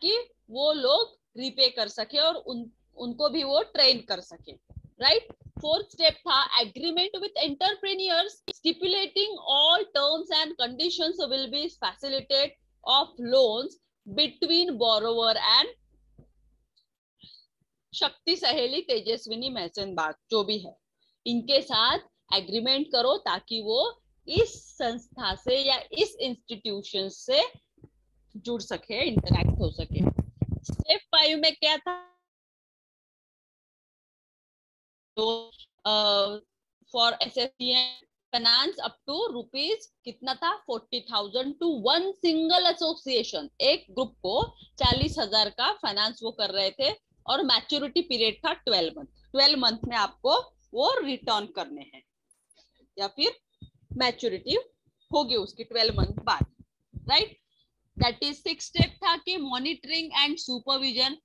कि वो लोग रीपे कर सके और उनको भी वो ट्रेन कर सके, राइट। फोर्थ स्टेप था agreement with entrepreneurs stipulating all terms and conditions will be facilitated of loans between borrower and Shakti Saheli Tejaswini महसन बाग, जो भी है, इनके साथ एग्रीमेंट करो ताकि वो इस संस्था से या इस इंस्टीट्यूशन से जुड़ सके, इंटरैक्ट हो सके। स्टेप 5 में क्या था, तो for SSCN finance up to rupees कितना था, 40,000 टू वन सिंगल एसोसिएशन। एक ग्रुप को 40,000 का फाइनेंस वो कर रहे थे और मैच्योरिटी पीरियड था 12 मंथ। 12 मंथ में आपको वो रिटर्न करने हैं या फिर मैच्योरिटी होगी उसकी 12 मंथ बाद, राइट। दैट इज 6 स्टेप था कि monitoring and supervision.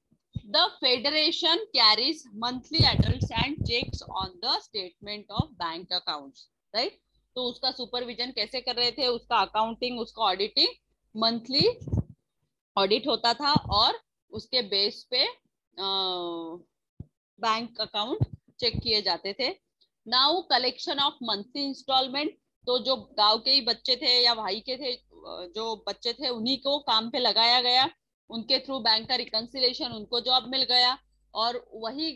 The federation carries monthly audits and checks on the statement of bank accounts, right. तो उसका सुपरविजन कैसे कर रहे थे, उसका अकाउंटिंग, उसका ऑडिटिंग, मंथली ऑडिट होता था और उसके बेस पे बैंक अकाउंट चेक किए जाते थे। Now collection of monthly installment, तो जो गांव के ही बच्चे थे या भाई के थे जो बच्चे थे उन्हीं को काम पे लगाया गया, उनके थ्रू बैंक का रिकंसिलेशन, उनको जॉब मिल गया और वही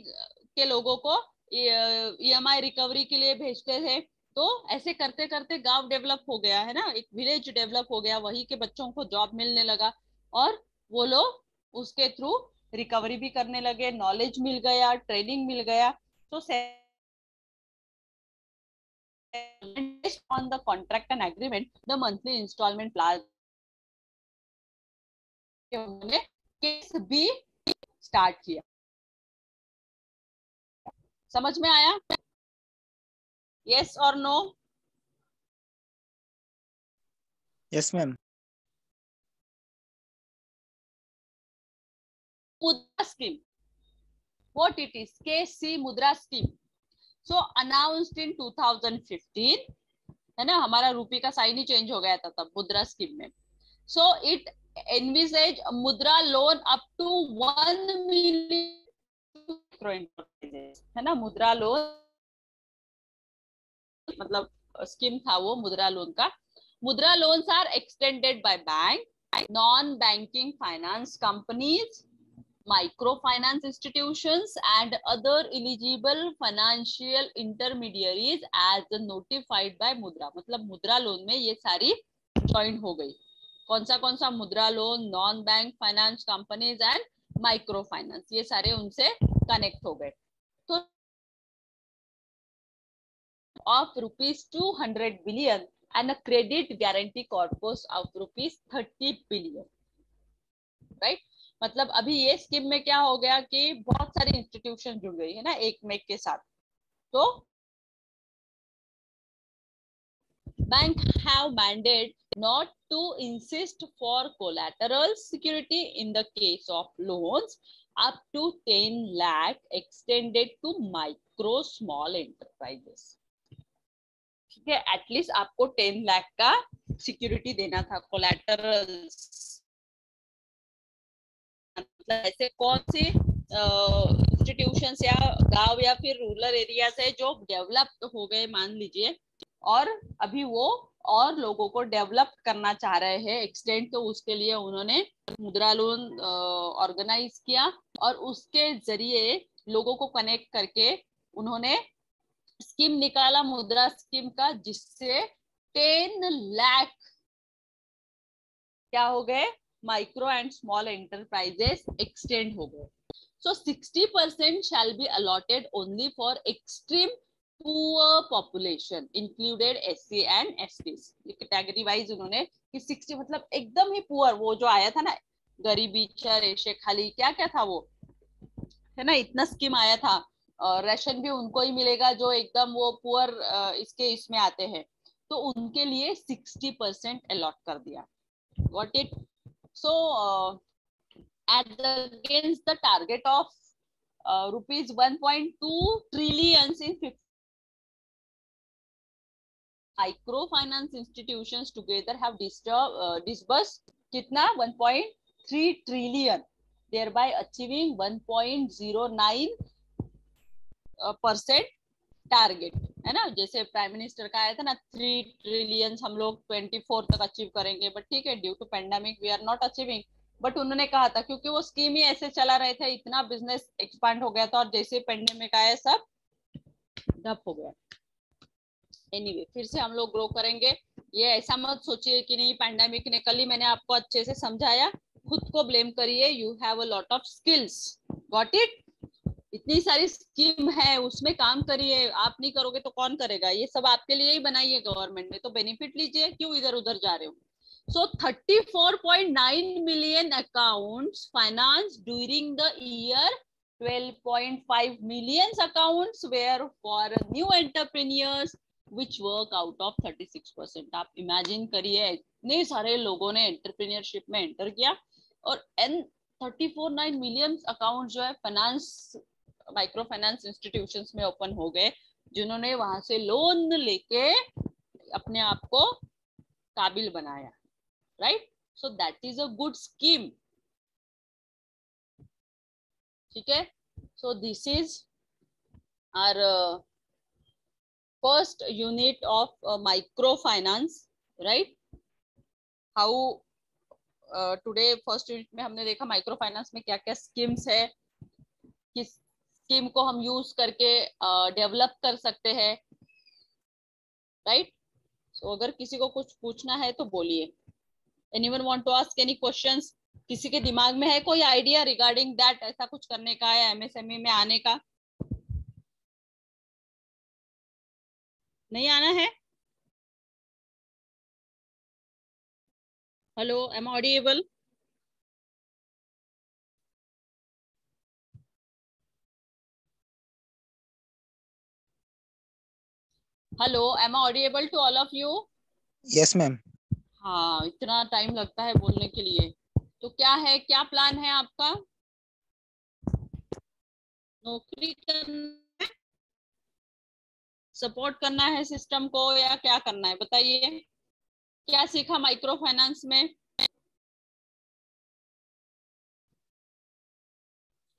के लोगों को EMI रिकवरी के लिए भेजते थे। तो ऐसे करते करते गांव डेवलप हो गया है ना, एक विलेज डेवलप हो गया, वही के बच्चों को जॉब मिलने लगा और वो लोग उसके थ्रू रिकवरी भी करने लगे, नॉलेज मिल गया, ट्रेनिंग मिल गया। तो based on the contract and agreement, the monthly installment plan उन्होंने केस भी स्टार्ट किया। समझ में आया? यस और no? Yes ma'am. Mudra scheme, what it is, KC Mudra scheme, so announced in 2015, है ना, हमारा रूपी का साइन ही चेंज हो गया था तब मुद्रा स्कीम में। so it envisage मुद्रा लोन अप टू 1 million है ना, मुद्रा लोन मतलब स्कीम था वो मुद्रा लोन का। Mudra loans are extended by bank, non banking finance companies, microfinance institutions and other eligible financial intermediaries as notified by मुद्रा। मतलब मुद्रा लोन में ये सारी ज्वाइन हो गई। कौन सा मुद्रा loan, non bank finance companies and micro finance, ये सारे उनसे कनेक्ट हो गए। तो of rupees 200 billion and a credit guarantee corpus of rupees 30 billion, right. मतलब अभी ये स्कीम में क्या हो गया कि बहुत सारी इंस्टीट्यूशन जुड़ गई है ना एक में के साथ। तो bank have mandate not to insist for collateral security in the case of loans up to 10 lakh extended to micro small enterprises। ठीक है, एटलीस्ट आपको 10 लाख का सिक्योरिटी देना था, कोलैटरल्स। ऐसे कौन से इंस्टीट्यूशंस या गांव या फिर रूरल एरियाज है जो डेवलप हो गए मान लीजिए, और अभी वो और लोगों को डेवलप करना चाह रहे हैं एक्सटेंड, तो उसके लिए उन्होंने मुद्रा लोन ऑर्गेनाइज किया और उसके जरिए लोगों को कनेक्ट करके उन्होंने स्कीम निकाला मुद्रा स्कीम का, जिससे 10 लाख क्या हो गए, micro and small enterprises extend हो गए। सो 60% shall be allotted only for extreme poor population included SC and ST। Category wise उन्होंने कि 60 मतलब एकदम ही पुअर, वो जो आया था ना गरीबी रेशे खाली क्या क्या था वो, है ना, इतना स्कीम आया था। राशन भी उनको ही मिलेगा जो एकदम वो पुअर इसमें आते हैं, तो उनके लिए 60% अलॉट कर दिया। Got it? So against the target of rupees 1.2 trillion in microfinance institutions together have disbursed कितना 1.3 trillion, thereby achieving 1.09% टारगेट, है ना। जैसे प्राइम मिनिस्टर का आया था ना 3 ट्रिलियन हम लोग 24 तक अचीव करेंगे, बट ठीक है due to pandemic we are not achieving, but उन्होंने कहा था क्योंकि वो स्कीम ही ऐसे चला रहे थे, इतना बिजनेस एक्सपांड हो गया था और जैसे पेंडेमिक आया सब ठप हो गया। एनीवे फिर से हम लोग ग्रो करेंगे। ये ऐसा मत सोचिए कि नहीं पेंडेमिक ने, कल ही मैंने आपको अच्छे से समझाया, खुद को ब्लेम करिए, you have a lot of skills, got it. इतनी सारी स्कीम है उसमें काम करिए, आप नहीं करोगे तो कौन करेगा, ये सब आपके लिए ही बनाई है गवर्नमेंट ने, तो बेनिफिट लीजिए, क्यों इधर उधर जा रहे हो। सो 34.9 million accounts financed during the year, 12.5 million accounts were for new entrepreneurs which work out of 36%। आप इमेजिन करिए इतने सारे लोगों ने एंटरप्रेन्योरशिप में एंटर किया और 34.9 million अकाउंट जो है फाइनेंस माइक्रो फाइनेंस इंस्टीट्यूशंस में ओपन हो गए, जिन्होंने वहां से लोन लेके अपने आप को काबिल बनाया, right. So that is a good scheme, ठीक है। So this is our first unit of micro finance, right. How today first unit में हमने देखा माइक्रो फाइनेंस में क्या क्या स्कीम्स है, किस स्कीम को हम यूज करके डेवलप कर सकते हैं, राइट? सो अगर किसी को कुछ पूछना है तो बोलिए। Anyone want to ask any questions? किसी के दिमाग में है कोई आइडिया रिगार्डिंग दैट, ऐसा कुछ करने का है, एमएसएमई में आने का? नहीं आना है? Hello, am audible? Hello, am audible to all of you? Yes, ma'am. हाँ, इतना टाइम लगता है बोलने के लिए। तो क्या है, क्या प्लान है आपका? नौकरी करना, सपोर्ट करना है सिस्टम को, या क्या करना है बताइए? क्या सीखा माइक्रो फाइनेंस में?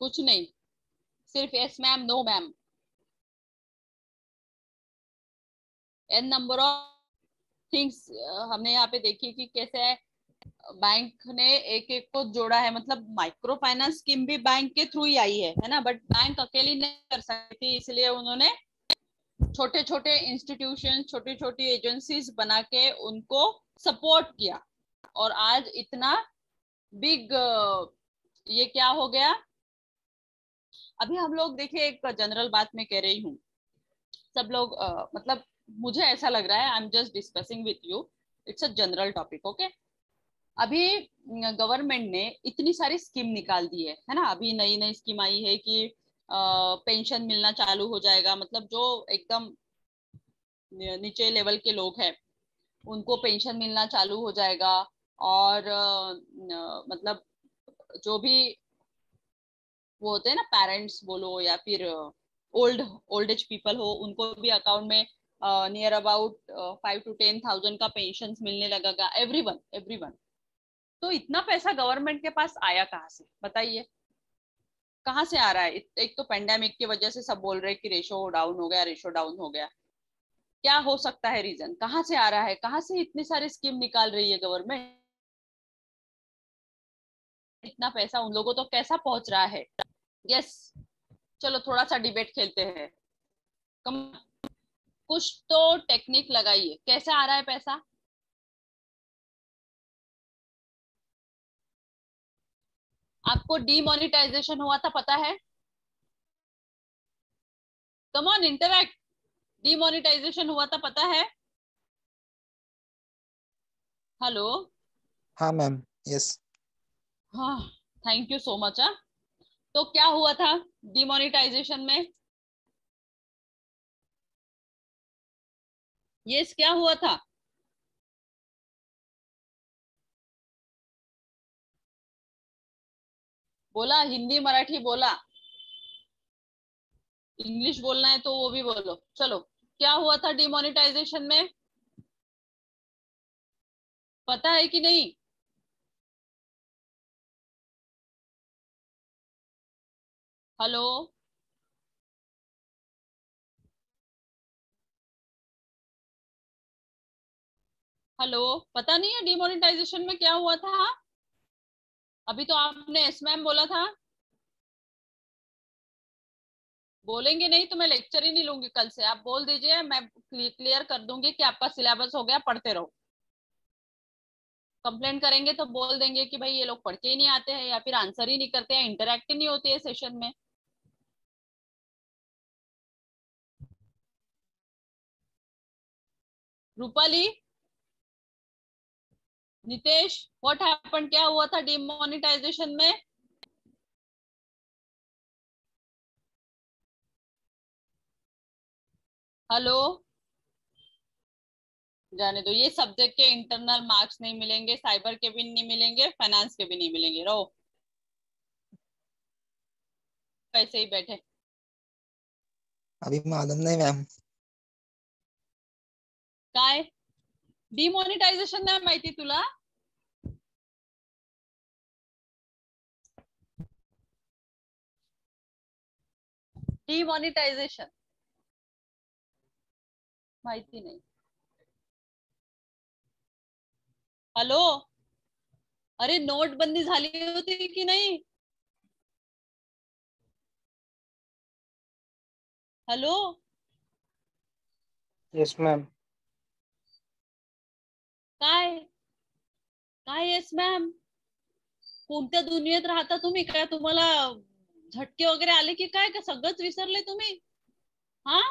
कुछ नहीं, सिर्फ yes ma'am, no ma'am, an number of things हमने यहाँ पे देखी कि कैसे बैंक ने एक एक को जोड़ा है। मतलब माइक्रो फाइनेंस स्कीम भी बैंक के थ्रू ही आई है ना, बट बैंक अकेली नहीं कर सकती, इसलिए उन्होंने छोटे छोटे इंस्टीट्यूशन, छोटी छोटी एजेंसीज बना के उनको सपोर्ट किया, और आज इतना बिग ये क्या हो गया। अभी हम लोग देखिए, एक जनरल बात मैं कह रही हूँ, सब लोग मतलब मुझे ऐसा लग रहा है, I am just discussing with you, it's a general topic, okay? अभी गवर्नमेंट ने इतनी सारी स्कीम निकाल दी है ना? अभी नई नई स्कीम आई है कि पेंशन मिलना चालू हो जाएगा, मतलब जो एकदम नीचे लेवल के लोग हैं उनको पेंशन मिलना चालू हो जाएगा। और मतलब जो भी वो होते हैं ना, पेरेंट्स बोलो या फिर ओल्ड एज पीपल हो, उनको भी अकाउंट में नियर अबाउट 5 to 10,000 का पेंशन मिलने लगेगा, एवरीवन एवरीवन। तो इतना पैसा गवर्नमेंट के पास आया कहाँ से बताइए? कहाँ से आ रहा है? एक तो पेंडेमिक की वजह से सब बोल रहे हैं कि रेशो डाउन हो गया, रेशो डाउन हो गया। क्या हो सकता है रीजन? कहाँ से आ रहा है? कहाँ से इतनी सारी स्कीम निकाल रही है गवर्नमेंट? इतना पैसा उन लोगों तो कैसा पहुंच रहा है? यस, चलो थोड़ा सा डिबेट खेलते हैं। कम, कुछ तो टेक्निक लगाइए, कैसे आ रहा है पैसा? आपको डीमोनेटाइजेशन हुआ था पता है? Come on interact. डीमोनेटाइजेशन हुआ था पता है? हेलो? हाँ मैम, यस। हाँ, थैंक यू सो मच। तो क्या हुआ था डिमोनेटाइजेशन में? यस, क्या हुआ था? बोला, हिंदी मराठी बोला, इंग्लिश बोलना है तो वो भी बोलो, चलो। क्या हुआ था डिमोनेटाइजेशन में, पता है कि नहीं? हेलो? हेलो? पता नहीं है डिमोनेटाइजेशन में क्या हुआ था? अभी तो आपने एस मैम बोला था। बोलेंगे नहीं तो मैं लेक्चर ही नहीं लूंगी कल से। आप बोल दीजिए, मैं क्लियर कर दूंगी कि आपका सिलेबस हो गया, पढ़ते रहो। कंप्लेंट करेंगे तो बोल देंगे कि भाई ये लोग पढ़ के ही नहीं आते हैं, या फिर आंसर ही नहीं करते हैं, इंटरेक्ट ही नहीं होती है सेशन में। Rupali, Nitesh, what happened? क्या हुआ था डिमोनेटाइजेशन में? हेलो? जाने दो, ये सब्जेक्ट के इंटरनल मार्क्स नहीं मिलेंगे, साइबर के भी नहीं मिलेंगे, फाइनेंस के भी नहीं मिलेंगे, रहो वैसे ही बैठे। अभी मालूम नहीं मैम। काय डिमोनेटायझेशन नाही माहिती तुला? डिमोनेटायझेशन माहिती नाही? हॅलो? अरे नोटबंदी झाली होती की नाही? Hello, Yes, ma'am. काय काय येस मॅम? कोणत्या दुनियेत राहता तुम्ही? काय तुम्हाला झटके वगैरे आले की काय? का सगळंच विसरले तुम्ही? हा,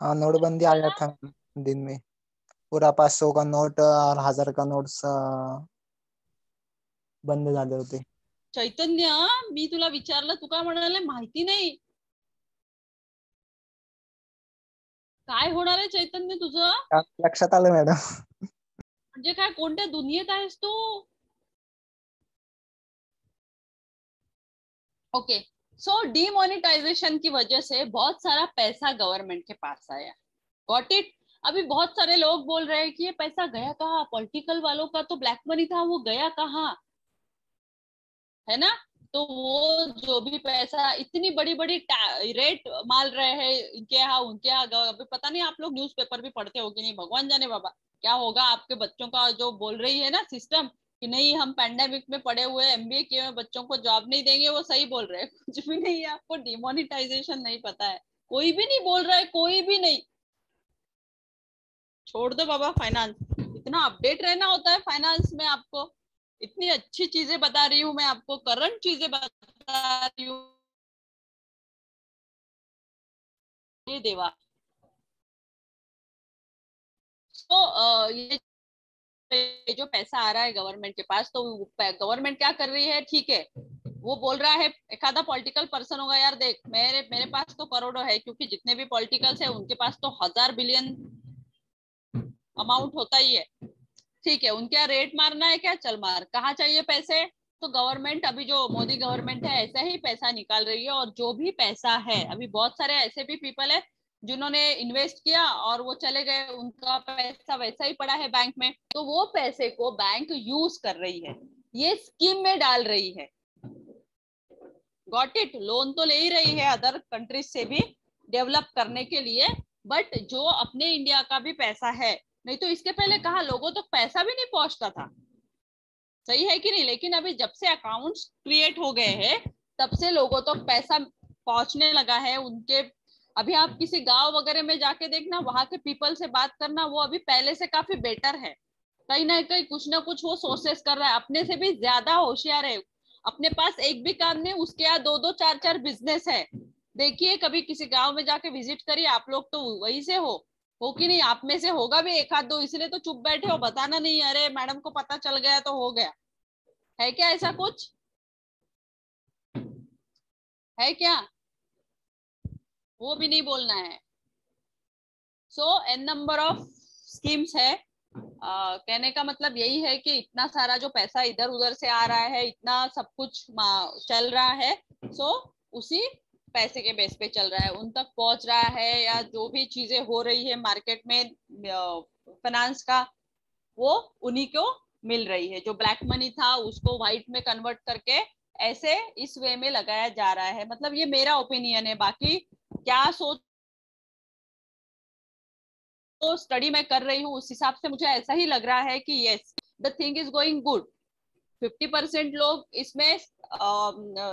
हाँ, नोटबंदी आया था दिन में। पूरा 500 का नोट और 1000 का नोट बंद झाले होते। चैतन्य, मी तुला विचारलं, तू काय म्हणाले माहिती नाही? काय होणार आहे चैतन्य तुझं? लक्षात आलं मॅडम। म्हणजे काय, कोणत्या दुनियेत आहेस तू? ओके, सो डीमोनेटाइजेशन की वजह से बहुत सारा पैसा गवर्नमेंट के पास आया। Got it? अभी बहुत सारे लोग बोल रहे हैं कि ये पैसा गया कहाँ? पॉलिटिकल वालों का तो ब्लैक मनी था, वो गया कहाँ? है ना? तो वो जो भी पैसा, इतनी बड़ी बड़ी रेट माल रहे हैं इनके यहाँ उनके यहाँ। अभी पता नहीं आप लोग न्यूज़पेपर भी पढ़ते हो कि नहीं, भगवान जाने बाबा क्या होगा आपके बच्चों का। जो बोल रही है ना सिस्टम कि नहीं हम पैंडेमिक में पड़े हुए एमबीए किए हुए बच्चों को जॉब नहीं देंगे, वो सही बोल रहे हैं। कुछ भी नहीं है, आपको डिमोनिटाइजेशन नहीं पता है। कोई भी नहीं बोल रहा है, कोई भी नहीं। छोड़ दो बाबा फाइनेंस, इतना अपडेट रहना होता है फाइनेंस में आपको। इतनी अच्छी चीजें बता रही हूँ मैं आपको, करंट चीजें बता रही हूँ। ये देवा, तो ये जो पैसा आ रहा है गवर्नमेंट के पास, तो गवर्नमेंट क्या कर रही है? ठीक है, वो बोल रहा है, एक आधा पॉलिटिकल पर्सन होगा, यार देख मेरे मेरे पास तो करोड़ों है, क्योंकि जितने भी पॉलिटिकल्स है उनके पास तो 1000 बिलियन अमाउंट होता ही है। ठीक है, उनके यहाँ रेट मारना है क्या? चल मार। कहाँ चाहिए पैसे? तो गवर्नमेंट, अभी जो मोदी गवर्नमेंट है ऐसा ही पैसा निकाल रही है। और जो भी पैसा है, अभी बहुत सारे ऐसे भी पीपल है जिन्होंने इन्वेस्ट किया और वो चले गए, उनका पैसा वैसा ही पड़ा है बैंक में, तो वो पैसे को बैंक यूज कर रही है, ये स्कीम में डाल रही है। Got it? लोन तो ले ही रही है अदर कंट्रीज से भी डेवलप करने के लिए, बट जो अपने इंडिया का भी पैसा है, नहीं तो इसके पहले कहा लोगों तक तो पैसा भी नहीं पहुंचता था। सही है कि नहीं? लेकिन अभी जब से अकाउंट्स क्रिएट हो गए हैं, तब से लोगों तक तो पैसा पहुंचने लगा है उनके। अभी आप किसी गांव वगैरह में जाके देखना, वहां के पीपल से बात करना, वो अभी पहले से काफी बेटर है। कहीं ना कहीं कुछ ना कुछ वो सोर्सेस कर रहा है, अपने से भी ज्यादा होशियार है। अपने पास एक भी काम नहीं, उसके यहाँ दो दो चार चार बिजनेस है। देखिए कभी किसी गांव में जाके विजिट करिए, आप लोग तो वही से हो कि नहीं? आप में से होगा भी एक आध दो, इसलिए तो चुप बैठे हो, बताना नहीं अरे मैडम को पता चल गया तो हो गया। है क्या ऐसा कुछ? है क्या? वो भी नहीं बोलना है। सो एन नंबर ऑफ स्कीम्स है। कहने का मतलब यही है कि इतना सारा जो पैसा इधर उधर से आ रहा है, इतना सब कुछ चल रहा है, सो उसी पैसे के बेस पे चल रहा है, उन तक पहुंच रहा है, या जो भी चीजें हो रही है मार्केट में फाइनेंस का, वो उन्हीं को मिल रही है। जो ब्लैक मनी था उसको व्हाइट में कन्वर्ट करके ऐसे इस वे में लगाया जा रहा है। मतलब ये मेरा ओपिनियन है, बाकी क्या सोच तो स्टडी मैं कर रही हूँ उस हिसाब से मुझे ऐसा ही लग रहा है कि yes, the thing is going good. 50% लोग इसमें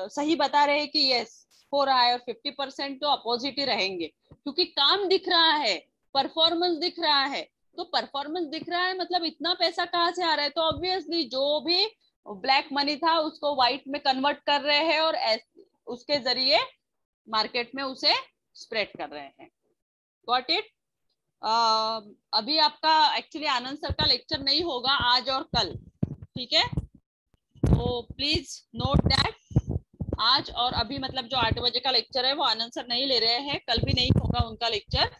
सही बता रहे हैं कि यस हो रहा है, और 50% तो अपोजिट ही रहेंगे, क्योंकि काम दिख रहा है, परफॉर्मेंस दिख रहा है। तो परफॉर्मेंस दिख रहा है मतलब इतना पैसा कहाँ से आ रहा है? तो ऑब्वियसली जो भी ब्लैक मनी था उसको व्हाइट में कन्वर्ट कर रहे हैं, और उसके जरिए मार्केट में उसे स्प्रेड कर रहे हैं। Got it? अभी आपका एक्चुअली आनंद सर का लेक्चर नहीं होगा आज और कल, ठीक है? तो प्लीज नोट दैट, आज और अभी मतलब जो 8 बजे का लेक्चर है वो आनंद सर नहीं ले रहे हैं, कल भी नहीं होगा उनका लेक्चर।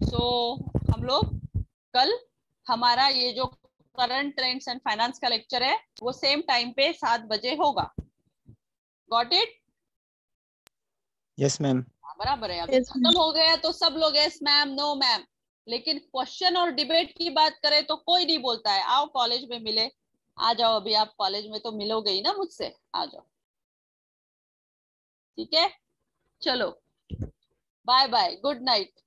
सो हम लोग कल, हमारा ये जो करंट ट्रेंड्स एंड फाइनेंस का लेक्चर है वो सेम टाइम पे 7 बजे होगा। Got it? Yes ma'am. बराबर है। अभी खत्म हो गया तो सब लोग यस मैम, नो मैम, लेकिन क्वेश्चन और डिबेट की बात करें तो कोई नहीं बोलता है। आओ कॉलेज में मिले, आ जाओ, अभी आप कॉलेज में तो मिलोगे ही ना मुझसे, आ जाओ, ठीक है? चलो, बाय बाय, गुड नाइट।